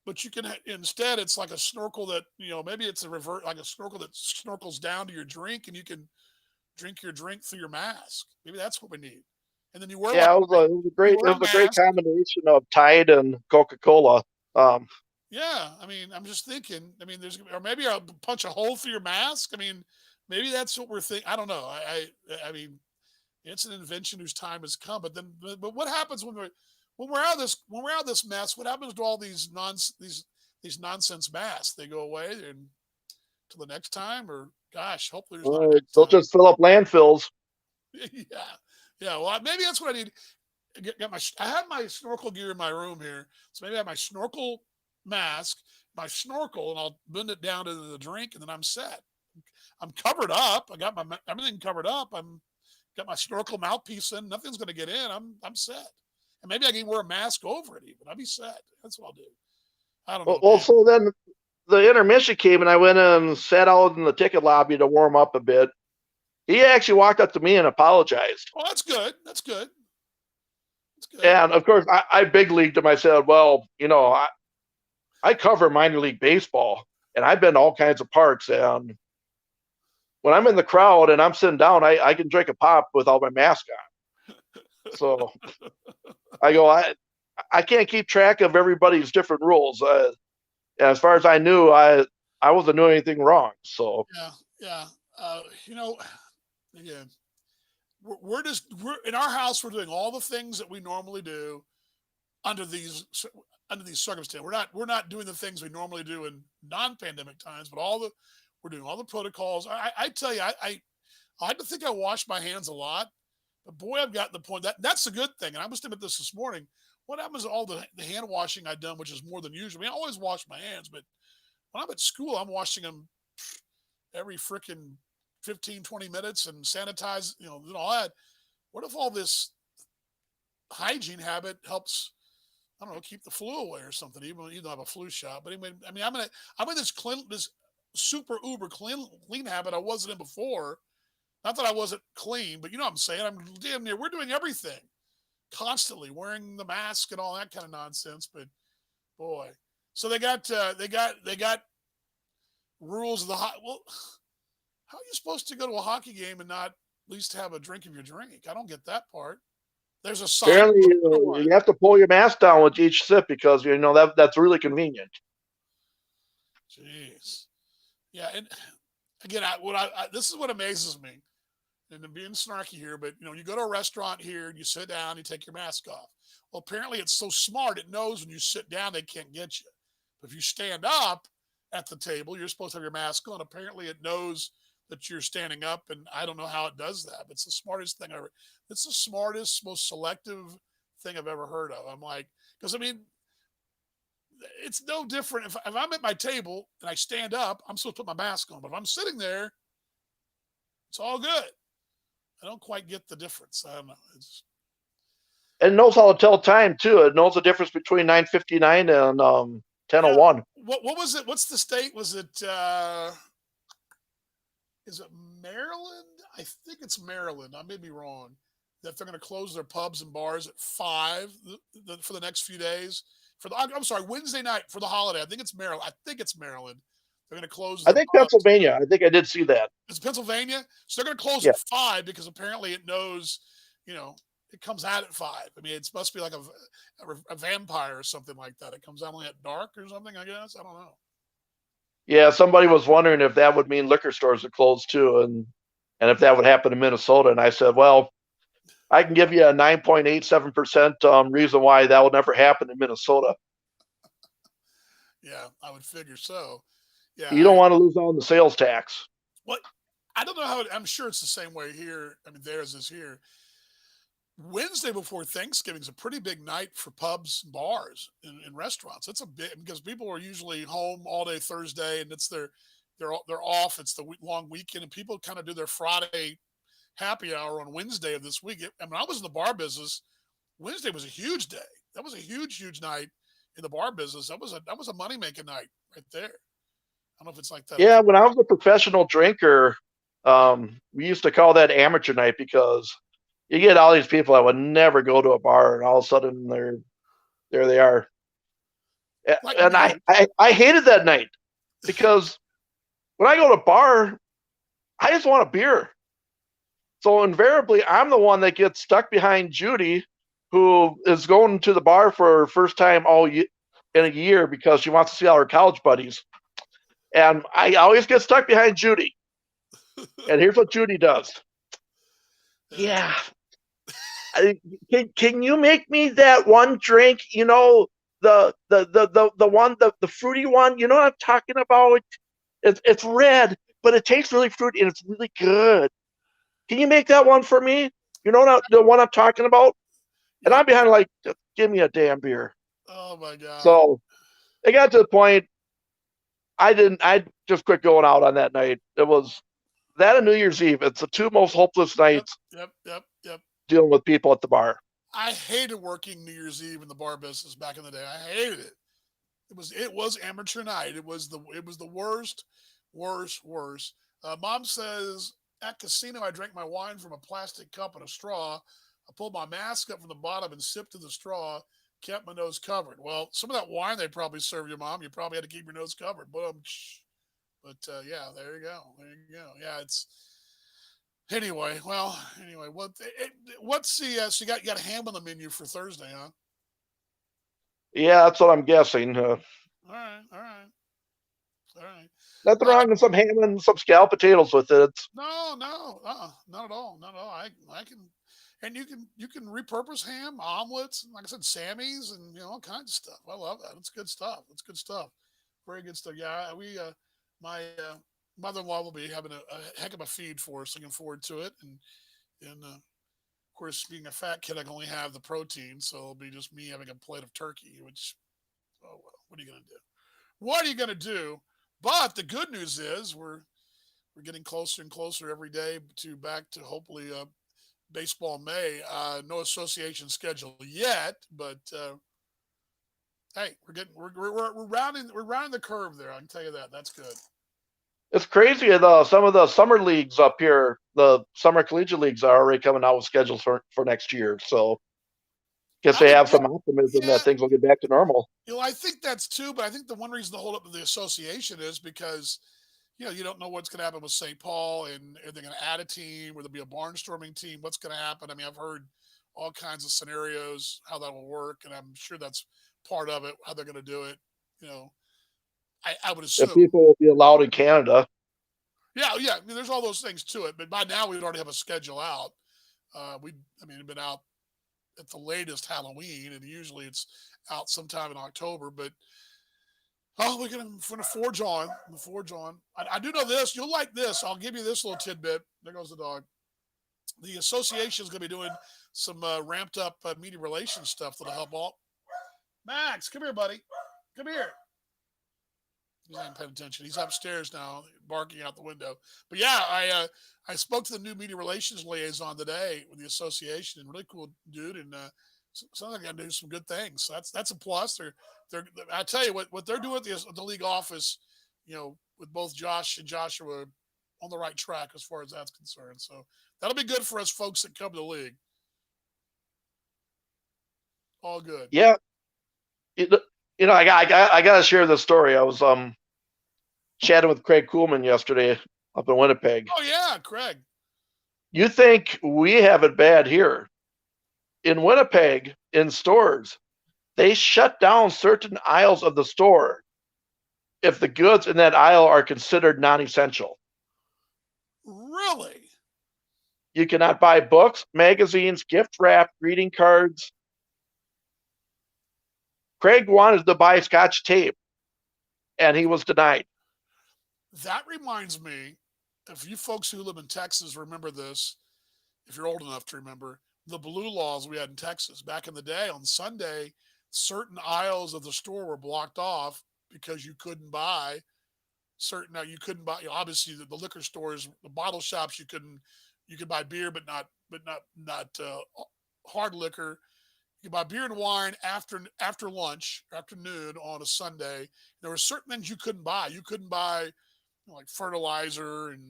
but you can instead it's like a snorkel that maybe it's a revert like a snorkel that snorkels down to your drink and you can drink your drink through your mask. Maybe that's what we need. And then you wear like Yeah, it was a you great it wear a was a great mask. combination of Tide and Coca-Cola. Um, Yeah, I mean, I'm just thinking. I mean, or maybe I'll punch a hole through your mask. I mean, maybe that's what we're thinking. I don't know. I mean, it's an invention whose time has come. But then, but what happens when we're out of this mess? What happens to all these nonsense masks? They go away and till the next time, or gosh, hopefully there's not a next they'll time. just fill up landfills. Yeah, yeah. Well, maybe that's what I need. I have my snorkel gear in my room here, so maybe I have my snorkel mask, my snorkel, and I'll bend it down to the drink, and then I'm set. I'm covered up. I got my everything covered up. I'm got my snorkel mouthpiece in. Nothing's going to get in. I'm set. And maybe I can wear a mask over it even. I'll be set. That's what I'll do. I don't know, Well, man. so then the intermission came, and I went and sat out in the ticket lobby to warm up a bit. He actually walked up to me and apologized. Oh, that's good. That's good. That's good. And of course, I big leagued him. I said, well, I cover minor league baseball, and I've been to all kinds of parks. And when I'm in the crowd and I'm sitting down, I can drink a pop without my mask on. So I go, I can't keep track of everybody's different rules. As far as I knew, I wasn't doing anything wrong. So Yeah, yeah. You know, again, we're in our house. We're doing all the things that we normally do under these circumstances. We're not doing the things we normally do in non-pandemic times, but we're doing all the protocols. I tell you, I like to think I wash my hands a lot, but boy, I've gotten the point that's a good thing. And I was thinking about this morning. What happens to all the hand washing I've done, which is more than usual? I mean, I always wash my hands, but when I'm at school, I'm washing them every freaking 15, 20 minutes and sanitize, and all that. What if all this hygiene habit helps, I don't know, keep the flu away or something, even though you don't have a flu shot. But anyway, I mean, I'm in this super uber clean habit I wasn't in before. Not that I wasn't clean, but you know what I'm saying? I'm damn near, we're doing everything constantly, wearing the mask and all that kind of nonsense. But boy, so they got rules of the hot. Well, how are you supposed to go to a hockey game and not at least have a drink of your drink? I don't get that part. There's a sign apparently, or what? you have to pull your mask down with each sip because that's really convenient. Jeez. Yeah, and again, this is what amazes me, and I'm being snarky here, but you go to a restaurant here and you sit down, you take your mask off. Well, apparently it's so smart, it knows when you sit down they can't get you. But if you stand up at the table, you're supposed to have your mask on. Apparently it knows that you're standing up, and I don't know how it does that. But it's the smartest thing ever. It's the smartest, most selective thing I've ever heard of. I'm like, because I mean, it's no different. If I'm at my table and I stand up, I'm supposed to put my mask on. But if I'm sitting there, it's all good. I don't quite get the difference. I don't know. And it knows how to tell time too. It knows the difference between 9:59 and 10:01. What was it? What's the state? Was it is it Maryland? I think it's Maryland. I may be wrong. That they're going to close their pubs and bars at 5 for the next few days. I'm sorry, Wednesday night for the holiday. I think it's Maryland. They're going to close I the think pubs. Pennsylvania. I think I did see that. It's Pennsylvania, so they're going to close Yeah. at 5 because apparently it knows, it comes out at 5. I mean, it must be like a vampire or something like that. It comes out only at dark or something. I guess I don't know. Yeah, somebody was wondering if that would mean liquor stores would close too, and if that would happen in Minnesota. And I said, well, I can give you a 9.87% reason why that will never happen in Minnesota. Yeah, I would figure so. Yeah, You don't want to lose out on the sales tax. well, I don't know how. I'm sure it's the same way here. I mean, theirs is here. Wednesday before Thanksgiving is a pretty big night for pubs, and bars, and restaurants. It's a big because people are usually home all day Thursday, and it's they're off. It's the long weekend, and people kind of do their Friday happy hour on Wednesday of this week. I mean, I was in the bar business. Wednesday was a huge day. That was a huge night in the bar business. That was a money making night right there. I don't know if it's like that. Yeah, when I was a professional drinker, we used to call that amateur night because you get all these people that would never go to a bar, and all of a sudden there they are. Like And me. I hated that night because when I go to a bar, I just want a beer. So invariably, I'm the one that gets stuck behind Judy, who is going to the bar for her first time in a year because she wants to see all her college buddies. And I always get stuck behind Judy. And here's what Judy does. Yeah. Can you make me that one drink? The one, the fruity one. You know what I'm talking about? It's red, but it tastes really fruity and it's really good. Can you make that one for me? You know the one I'm talking about? And I'm behind like, just give me a damn beer. Oh my god. So it got to the point I just quit going out on that night. It was that and New Year's Eve. It's the two most hopeless nights Yep. dealing with people at the bar. I hated working New Year's Eve in the bar business back in the day. I hated it. It was amateur night. It was the worst. Mom says at casino I drank my wine from a plastic cup and a straw. I pulled my mask up from the bottom and sipped to the straw. Kept my nose covered. Well, some of that wine they probably served your mom. You probably had to keep your nose covered. But yeah, there you go. Yeah, it's anyway. Well, anyway, what's the so you got a ham on the menu for Thursday, huh? Yeah, that's what I'm guessing. All right. Nothing wrong with some ham and some scalloped potatoes with it. No, not at all, not at all. I can, and you can repurpose ham, omelets, like I said, Sammy's, and all kinds of stuff. I love that. It's good stuff. It's good stuff. Very good stuff. Yeah, my mother-in-law will be having a heck of a feed for us. Looking forward to it, and of course, being a fat kid, I can only have the protein, so it'll be just me having a plate of turkey. Which, oh well, what are you gonna do? What are you gonna do? But the good news is we're getting closer and closer every day to back to hopefully baseball in May. No association schedule yet, but hey, we're rounding the curve there. I can tell you that. That's good. It's crazy. Some of the summer leagues up here, the summer collegiate leagues, are already coming out with schedules for next year. So, guess I they would have some bet- optimism yeah, that things will get back to normal. I think that's too. But I think the one reason to hold up the association is because you don't know what's going to happen with St. Paul, and are they going to add a team? Will there be a barnstorming team? What's going to happen? I mean, I've heard all kinds of scenarios how that will work, and I'm sure that's part of it. How they're going to do it. You know, I would If assume. people will be allowed in Canada, Yeah. I mean, there's all those things to it, but by now we'd already have a schedule out. It'd been out at the latest Halloween, and usually it's out sometime in October. But we're gonna forge on. I do know this. You'll like this. I'll give you this little tidbit. There goes the dog. The association is going to be doing some ramped up media relations stuff that'll help all. Max, come here, buddy. Come here. He's not paying attention. He's upstairs now, barking out the window. But yeah, I spoke to the new media relations liaison today with the association, and really cool dude, and sounds like they're gonna do some good things. So that's a plus. They're I tell you what they're doing at the league office, with both Josh and Joshua on the right track as far as that's concerned. So that'll be good for us folks that come to the league. All good. yeah, I got to share this story. I was chatting with Craig Kuhlman yesterday up in Winnipeg. Oh yeah, Craig. You think we have it bad here? In Winnipeg, in stores, they shut down certain aisles of the store if the goods in that aisle are considered non-essential. Really? You cannot buy books, magazines, gift wrap, greeting cards. Craig wanted to buy Scotch tape, and he was denied. That reminds me, if you folks who live in Texas remember this, if you're old enough to remember, the blue laws we had in Texas back in the day. On Sunday, certain aisles of the store were blocked off because you couldn't buy certain. Now you couldn't buy, obviously the liquor stores, the bottle shops. You could buy beer, but not hard liquor. You could buy beer and wine after lunch, afternoon on a Sunday. There were certain things you couldn't buy. You couldn't buy like fertilizer and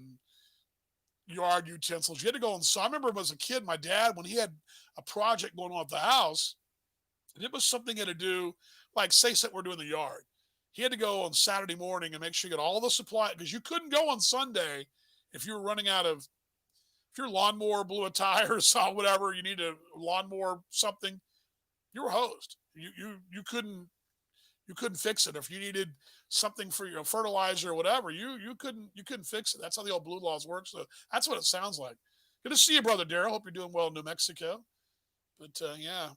yard utensils. You had to go. And so I remember as a kid, my dad, when he had a project going on at the house, and it was something he had to do, like say we're doing the yard. He had to go on Saturday morning and make sure you got all the supply because you couldn't go on Sunday if you were running out of, if your lawnmower blew a tire or something, whatever, you need a lawnmower something, you were hosed. You couldn't fix it. If you needed something for your fertilizer or whatever, you couldn't fix it. That's how the old blue laws work. So that's what it sounds like. Good to see you, brother Daryl. Hope you're doing well in New Mexico. But yeah,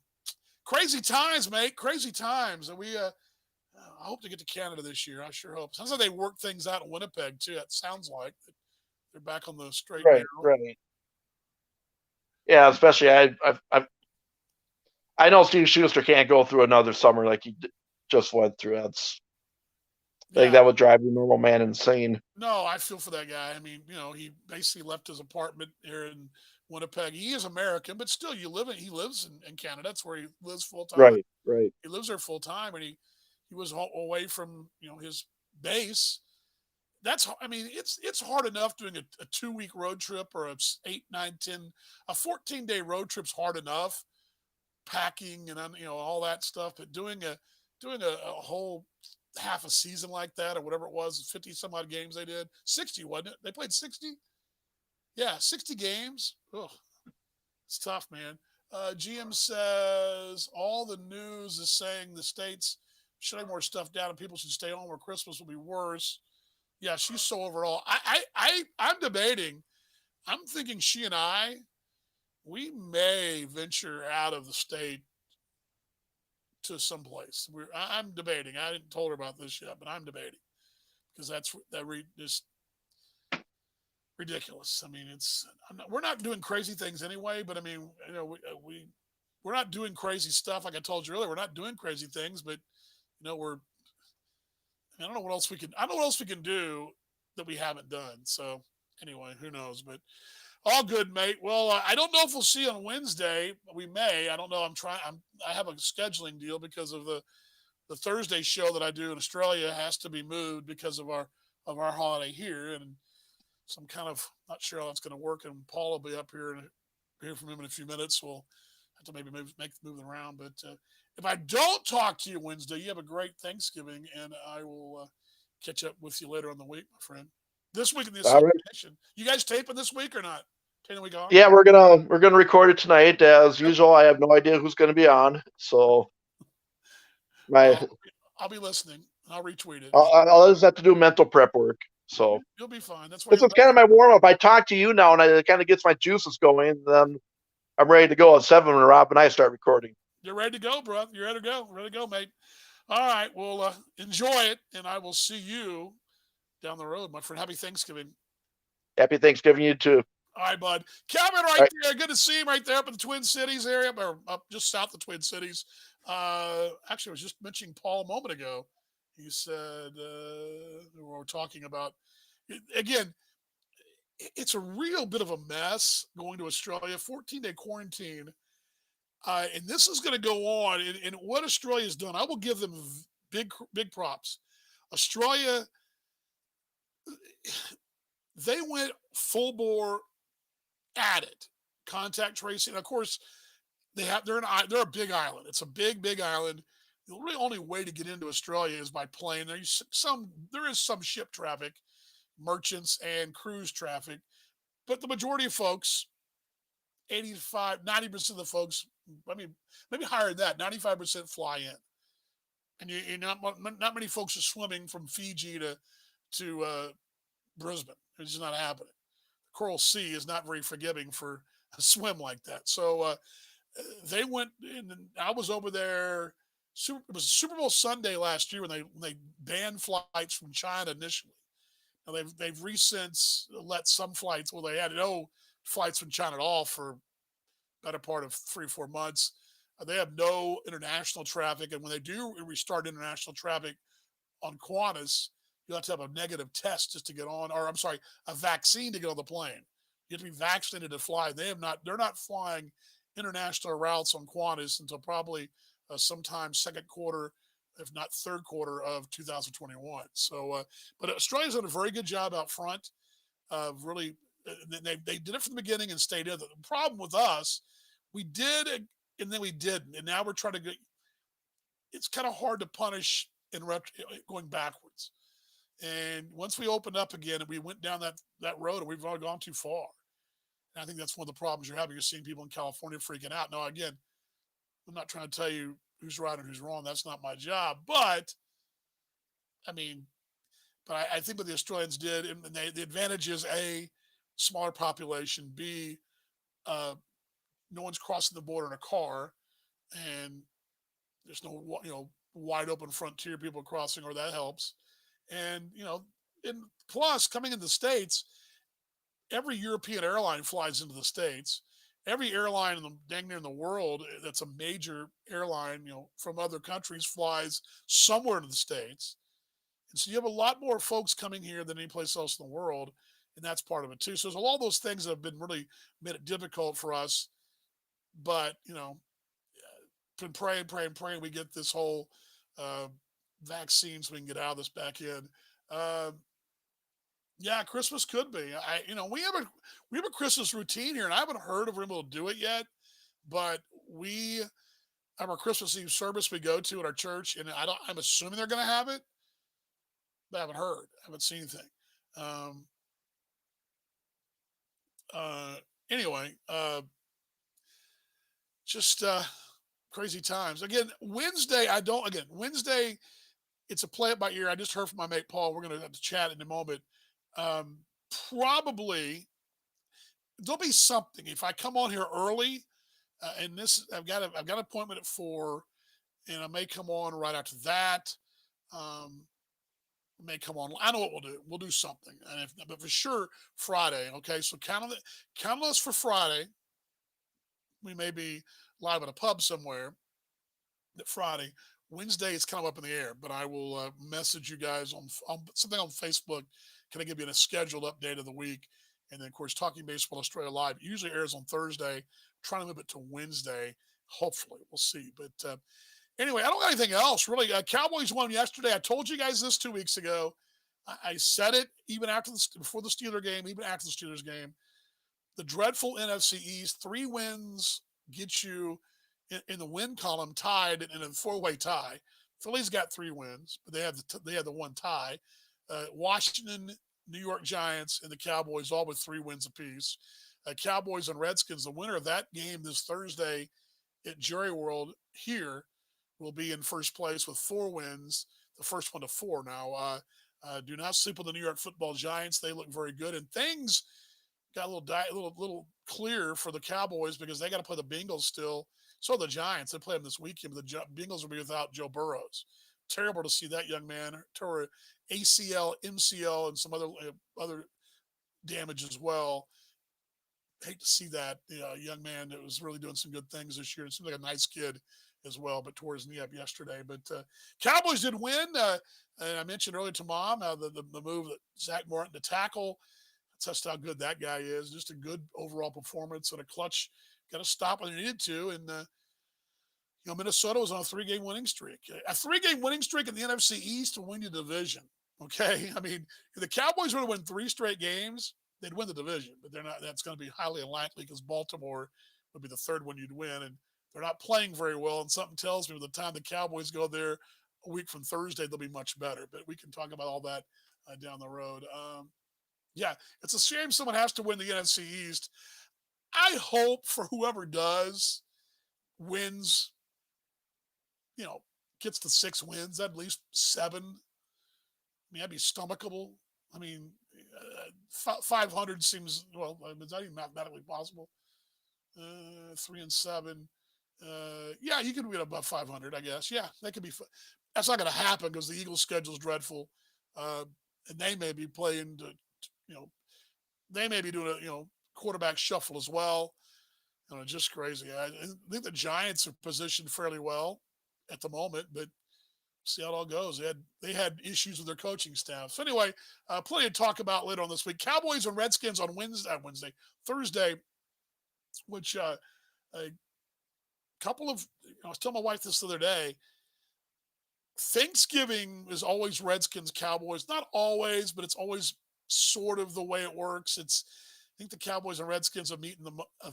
crazy times, mate. Crazy times. And I hope to get to Canada this year. I sure hope. Sounds like they work things out in Winnipeg too. It sounds like they're back on the straight and Right, narrow. right. Yeah, especially I know Steve Schuster can't go through another summer like he just went through. I think Yeah. that would drive the normal man insane. No, I feel for that guy. I mean, he basically left his apartment here in Winnipeg. He is American, but still, he lives in Canada. That's where he lives full time. Right, right. He lives there full time, and he was away from his base. I mean, it's hard enough doing a 2 week road trip or a 8, 9, 10, a 14-day road trip's hard enough, packing and all that stuff. But doing a whole half a season like that or whatever it was, 50 some odd games they did, 60 wasn't it? They played 60. Yeah, 60 games. Ugh, it's tough, man. GM says all the news is saying the states shutting more stuff down and people should stay home or Christmas will be worse. Yeah, she's so overall. I'm debating. I'm thinking she and we may venture out of the state to someplace. I'm debating. I didn't told her about this yet, but I'm debating because just ridiculous. I mean, we're not doing crazy things anyway, but I mean, we're not doing crazy stuff. Like I told you earlier, we're not doing crazy things, but I don't know what else we can. I don't know what else we can do that we haven't done. So anyway, who knows? But all good, mate. Well, I don't know if we'll see you on Wednesday. We may. I don't know. I have a scheduling deal because of the Thursday show that I do in Australia has to be moved because of our holiday here, and so I'm kind of not sure how that's going to work. And Paul will be up here and hear from him in a few minutes. We'll have to maybe make the moving around. But if I don't talk to you Wednesday, you have a great Thanksgiving, and I will catch up with you later in the week, my friend. This week in the All right. association. You guys taping this week or not? Taking the week off? Yeah, we're gonna record it tonight as usual. I have no idea who's gonna be on, so I'll be listening. I'll retweet it. I'll just have to do mental prep work. So you'll be fine. That's why this is kind of my warm up. I talk to you now, and it kind of gets my juices going. And then I'm ready to go at 7 when Rob and I start recording. You're ready to go, bro. You're ready to go. Ready to go, mate. All right. Well, enjoy it, and I will see you down the road, my friend. Happy Thanksgiving. Happy Thanksgiving, you too. All right, bud. Kevin, right there. Good to see him right there up in the Twin Cities area, or up just south of the Twin Cities. Actually, I was just mentioning Paul a moment ago. He said we were talking about again. It's a real bit of a mess going to Australia. 14-day quarantine. And this is going to go on. And what Australia's done, I will give them big props. Australia, they went full bore at it. Contact tracing. Of course, they're a big island. It's a big island. The really only way to get into Australia is by plane. There is some ship traffic, merchants and cruise traffic, but the majority of folks, 85, 90% of the folks, I mean, maybe higher than that, 95% fly in. And not many folks are swimming from Fiji to Brisbane. It's just not happening. The Coral Sea is not very forgiving for a swim like that. So they went, and I was over there. It was Super Bowl Sunday last year when they banned flights from China initially. Now they've since let some flights. Well, they had no flights from China at all for better part of 3 or 4 months. They have no international traffic, and when they do restart international traffic on Qantas, you have to have a negative test just to get on, or I'm sorry, a vaccine to get on the plane. You have to be vaccinated to fly. They're not flying international routes on Qantas until probably sometime second quarter, if not third quarter of 2021. So, but Australia's done a very good job out front of really. They did it from the beginning and stayed in. The problem with us, we did and then we didn't, and now we're trying to get. It's kind of hard to punish going backwards. And once we opened up again and we went down that road, and we've all gone too far. And I think that's one of the problems you're having. You're seeing people in California freaking out. Now, again, I'm not trying to tell you who's right and who's wrong. That's not my job. But I mean, I think what the Australians did, and the advantage is A, smaller population, B, no one's crossing the border in a car, and there's no wide open frontier people crossing, or that helps. And and plus coming into the States, every European airline flies into the States. Every airline in the dang near in the world that's a major airline, from other countries flies somewhere in the States. And so you have a lot more folks coming here than any place else in the world. And that's part of it too. So there's all those things that have been really made it difficult for us. But, been praying we get this whole uh, vaccine so we can get out of this back in. Uh, yeah, Christmas could be. We have a Christmas routine here, and I haven't heard if we're able to do it yet. But we have our Christmas Eve service we go to at our church, and I'm assuming they're going to have it, but I haven't heard. I haven't seen anything. Um, uh, anyway, just crazy times. Again, Wednesday, I don't. Again, Wednesday, it's a play it by ear. I just heard from my mate Paul. We're going to have to chat in a moment. Um, Probably there'll be something if I come on here early. And this, I've got an appointment at 4, and I may come on right after that. Um, may come on. I know what we'll do. We'll do something, but for sure Friday. Okay, so count on us for Friday. We may be live at a pub somewhere that Friday. Wednesday is kind of up in the air, but I will message you guys on something on Facebook. Can I give you a scheduled update of the week? And then, of course, Talking Baseball Australia Live usually airs on Thursday. Trying to move it to Wednesday. Hopefully, we'll see. But anyway, I don't got anything else really. Cowboys won yesterday. I told you guys this 2 weeks ago. I said it even before the Steeler game, even after the Steelers game. The dreadful NFC East, 3 wins get you in the win column tied in a 4-way tie. Philly's got 3 wins, but they have the one tie. Washington, New York Giants, and the Cowboys all with 3 wins apiece. Cowboys and Redskins, the winner of that game this Thursday at Jerry World here will be in first place with 4 wins, the first one to 4 now. Do not sleep on the New York Football Giants. They look very good, and things got a little clear for the Cowboys because they got to play the Bengals still. So the Giants, they play them this weekend, but the Bengals will be without Joe Burrows. Terrible to see that young man tore ACL, MCL, and some other damage as well. Hate to see that young man that was really doing some good things this year. It seems like a nice kid as well, but tore his knee up yesterday. But Cowboys did win. And I mentioned earlier to Mom the move that Zach Martin to tackle. That's how good that guy is. Just a good overall performance and a clutch. Got to stop when they needed to. And Minnesota was on a 3-game winning streak. A 3-game winning streak in the NFC East to win your division. Okay, I mean, if the Cowboys were to win 3 straight games, they'd win the division. But they're not. That's going to be highly unlikely because Baltimore would be the 3rd one you'd win, and they're not playing very well, and something tells me by the time the Cowboys go there a week from Thursday, they'll be much better. But we can talk about all that down the road. Yeah, it's a shame someone has to win the NFC East. I hope for whoever does wins, gets to 6 wins, at least 7. I mean, that'd be stomachable. I mean, 500 seems, well, it's not even mathematically possible. 3-7. Yeah, you could win above 500, I guess. Yeah, that could be. That's not going to happen because the Eagles' schedule is dreadful, and they may be playing you know, they may be doing a quarterback shuffle as well. Just crazy. I think the Giants are positioned fairly well at the moment, but see how it all goes. They had issues with their coaching staff. So anyway, plenty to talk about later on this week. Cowboys and Redskins on Thursday, which a couple of I was telling my wife this the other day. Thanksgiving is always Redskins Cowboys. Not always, but it's always sort of the way it works. I think the Cowboys and Redskins have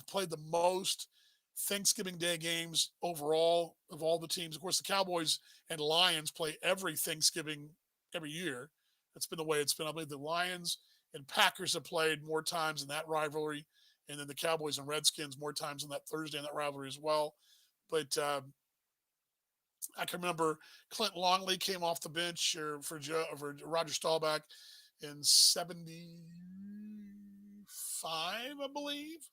played the most Thanksgiving Day games overall of all the teams. Of course, the Cowboys and Lions play every Thanksgiving every year. That's been the way it's been. I believe the Lions and Packers have played more times in that rivalry, and then the Cowboys and Redskins more times on that Thursday in that rivalry as well. But I can remember Clint Longley came off the bench for Roger Staubach in '75, I believe.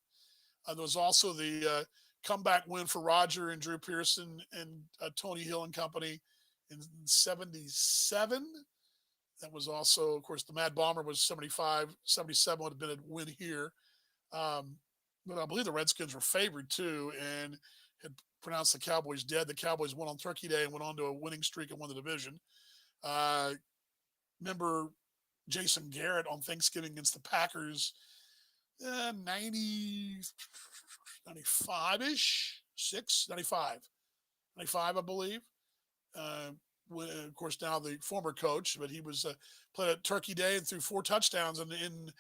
There was also the comeback win for Roger and Drew Pearson and Tony Hill and company in '77. That was also, of course, the Mad Bomber was '75. '77 would have been a win here. But I believe the Redskins were favored too and had pronounced the Cowboys dead. The Cowboys won on Turkey Day and went on to a winning streak and won the division. Remember Jason Garrett on Thanksgiving against the Packers, 95-ish, 95, I believe. Of course, now the former coach, but he was played at Turkey Day and threw 4 touchdowns and in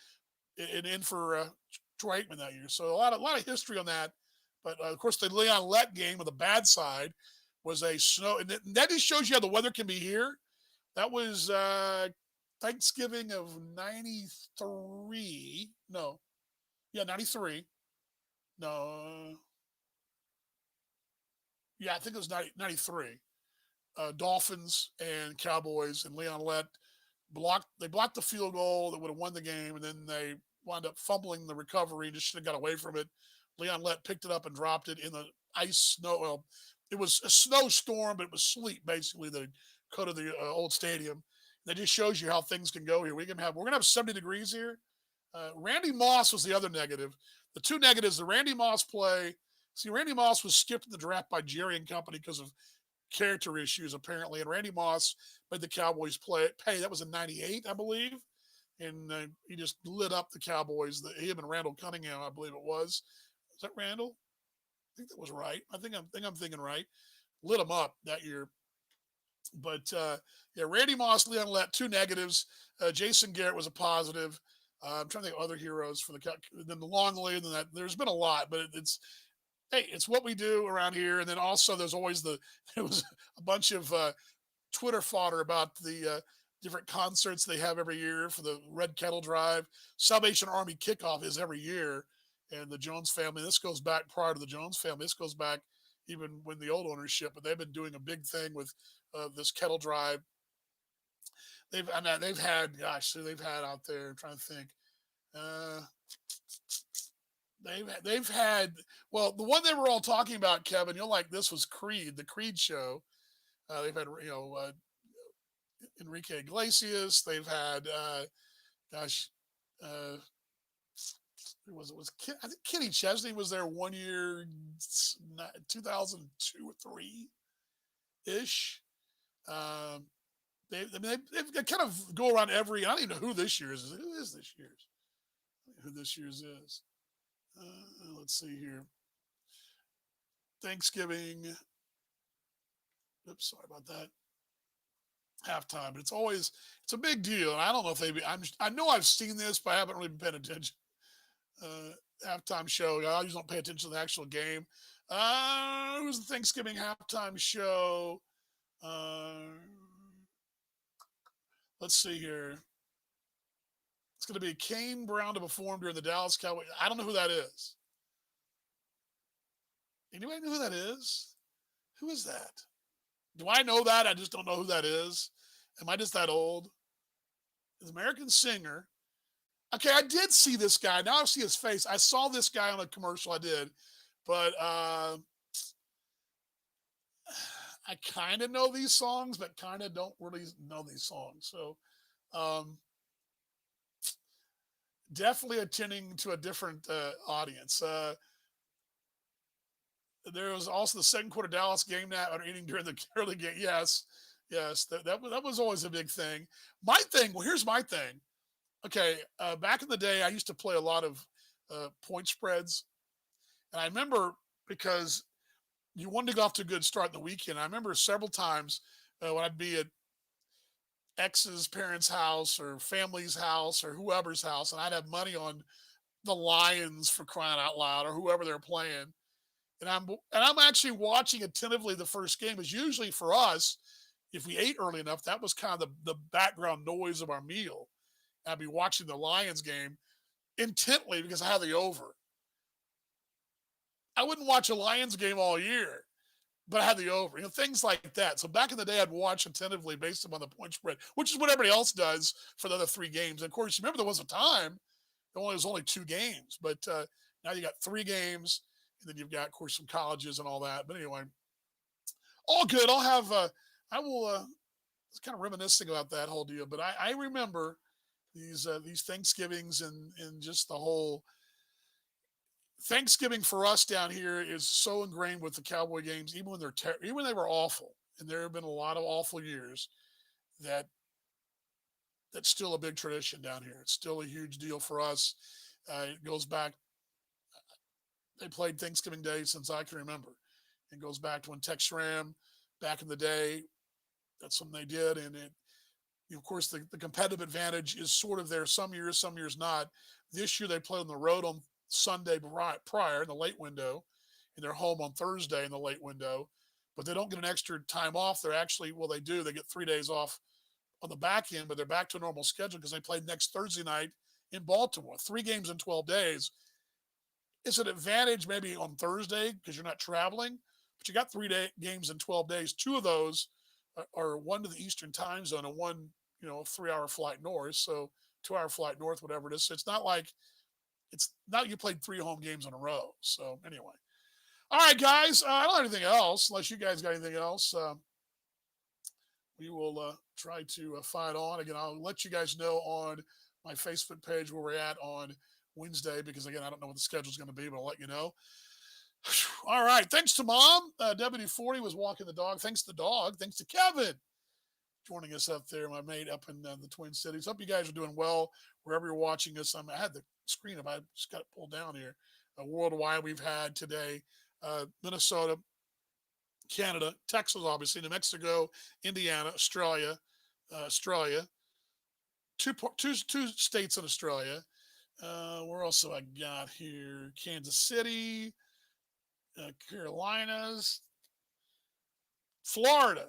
for Troy Aikman that year. So a lot of history on that. But of course, the Leon Lett game on the bad side was a snow, and that just shows you how the weather can be here. That was Thanksgiving of '93. No, yeah, '93. No, yeah, I think it was '93. Dolphins and Cowboys, and Leon Lett blocked the field goal that would have won the game, and then they wound up fumbling the recovery. Just should have got away from it. Leon Lett picked it up and dropped it in the ice snow. Well, it was a snowstorm, but it was sleet basically that coated the old stadium. That just shows you how things can go here. We're gonna have 70 degrees here. Randy Moss was the other negative. The two negatives: the Randy Moss play. See, Randy Moss was skipped in the draft by Jerry and company because of character issues apparently, and Randy Moss made the Cowboys pay. That was in '98, I believe, and he just lit up the Cowboys. Him and Randall Cunningham, I believe it was. Is that Randall? I think that was right. I think I'm thinking right. Lit them up that year. But yeah, Randy Moss, Leon Lett, 2 negatives. Jason Garrett was a positive. I'm trying to think of other heroes for then the Longley, and then that. There's been a lot, but it's what we do around here. And then also there was a bunch of Twitter fodder about the different concerts they have every year for the Red Kettle Drive. Salvation Army kickoff is every year. And the Jones family, this goes back prior to the Jones family. This goes back even when the old ownership, but they've been doing a big thing with this Kettle Drive. They've had out there. I'm trying to think. They've had, well, the one they were all talking about, Kevin, you'll like this, was Creed, the Creed show. They've had Enrique Iglesias. They've had I think Kenny Chesney was there one year, 2002 or 3 ish. They've kind of go around every. I don't even know who this year's is. Who is this year's? Who this year's is? Let's see here. Thanksgiving. Oops, sorry about that. Halftime, but it's a big deal. And I don't know if I know I've seen this, but I haven't really been paying attention. Halftime show. I usually don't pay attention to the actual game. It was the Thanksgiving halftime show. Uh, let's see here. It's going to be Kane Brown to perform during the Dallas Cowboys. I don't know who that is. Anybody know who that is? Who is that? Do I know that? I just don't know who that is. Am I just that old? An American singer. Okay, I did see this guy. Now I see his face. I saw this guy on a commercial. I did, but I kind of know these songs, but kind of don't really know these songs. So um, definitely attending to a different audience. There was also the second quarter Dallas game night or eating during the early game. Yes, yes, that was always a big thing. My thing. Well, here's my thing. Okay, back in the day, I used to play a lot of point spreads, and I remember because you wanted to go off to a good start in the weekend. I remember several times when I'd be at ex's parents' house or family's house or whoever's house, and I'd have money on the Lions for crying out loud or whoever they're playing, and I'm actually watching attentively the first game. Is usually for us, if we ate early enough, that was kind of the background noise of our meal. I'd be watching the Lions game intently because I had the over. I wouldn't watch a Lions game all year, but I had the over. Things like that. So back in the day, I'd watch attentively based upon the point spread, which is what everybody else does for the other three games. And of course, remember there was a time there was only two games, but now you got three games, and then you've got, of course, some colleges and all that. But anyway, all good. I'll have. I will. It's kind of reminiscing about that whole deal, but I remember these Thanksgivings and just the whole Thanksgiving for us down here is so ingrained with the Cowboy games, even when even when they were awful, and there have been a lot of awful years. That that's still a big tradition down here. It's still a huge deal for us. It goes back. They played Thanksgiving Day since I can remember. It goes back to when Tex Ram back in the day. That's when they did, and of course, the competitive advantage is sort of there some years not. This year they play on the road on Sunday prior in the late window, and they're home on Thursday in the late window, but they don't get an extra time off. They're actually, well, they do. They get 3 days off on the back end, but they're back to a normal schedule because they play next Thursday night in Baltimore. 3 games in 12 days. It's an advantage maybe on Thursday because you're not traveling, but you got 3 games in 12 days. Two of those are one to the Eastern time zone and one, 3-hour flight north. So 2-hour flight north, whatever it is. So it's not like you played 3 home games in a row. So anyway, all right, guys. I don't have anything else unless you guys got anything else. We will try to fight on again. I'll let you guys know on my Facebook page where we're at on Wednesday because again, I don't know what the schedule is going to be, but I'll let you know. All right. Thanks to Mom. WD-40 was walking the dog. Thanks to the dog. Thanks to Kevin joining us up there, my mate up in the Twin Cities. Hope you guys are doing well wherever you're watching us. I had the screen up. I just got it pulled down here. Worldwide, we've had today Minnesota, Canada, Texas, obviously, New Mexico, Indiana, Australia, two states in Australia. Where else have I got here? Kansas City, Carolinas, Florida.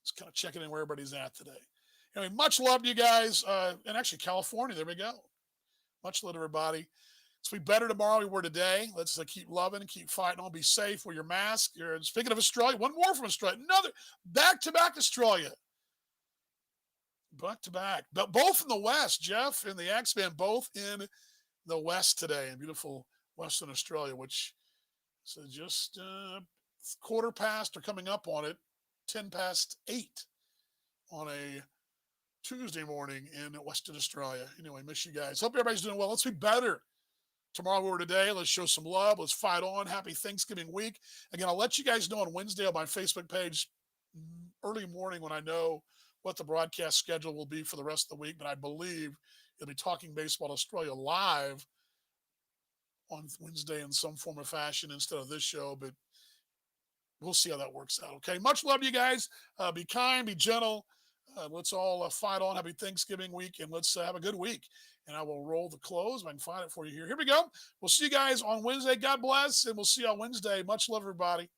Just kind of checking in where everybody's at today. Anyway, much love to you guys. And actually, California, there we go. Much love to everybody. Let's be better tomorrow than we were today. Let's keep loving, keep fighting on, be safe, wear your mask. Speaking of Australia, one more from Australia. Another back-to-back Australia. Back-to-back. But both in the West, Jeff and the X-Men, both in the West today in beautiful Western Australia, which is just quarter past or coming up on it, 8:10 on a Tuesday morning in Western Australia. Anyway, miss you guys. Hope everybody's doing well. Let's be better tomorrow or today. Let's show some love. Let's fight on. Happy Thanksgiving week. Again, I'll let you guys know on Wednesday on my Facebook page early morning when I know what the broadcast schedule will be for the rest of the week. But I believe it'll be Talking Baseball Australia live on Wednesday in some form or fashion instead of this show. But we'll see how that works out. Okay. Much love to you guys. Be kind, be gentle. let's all fight on. Happy Thanksgiving week, and let's have a good week. And I will roll the close if I can find it for you here. Here we go. We'll see you guys on Wednesday. God bless, and we'll see you on Wednesday. Much love, everybody.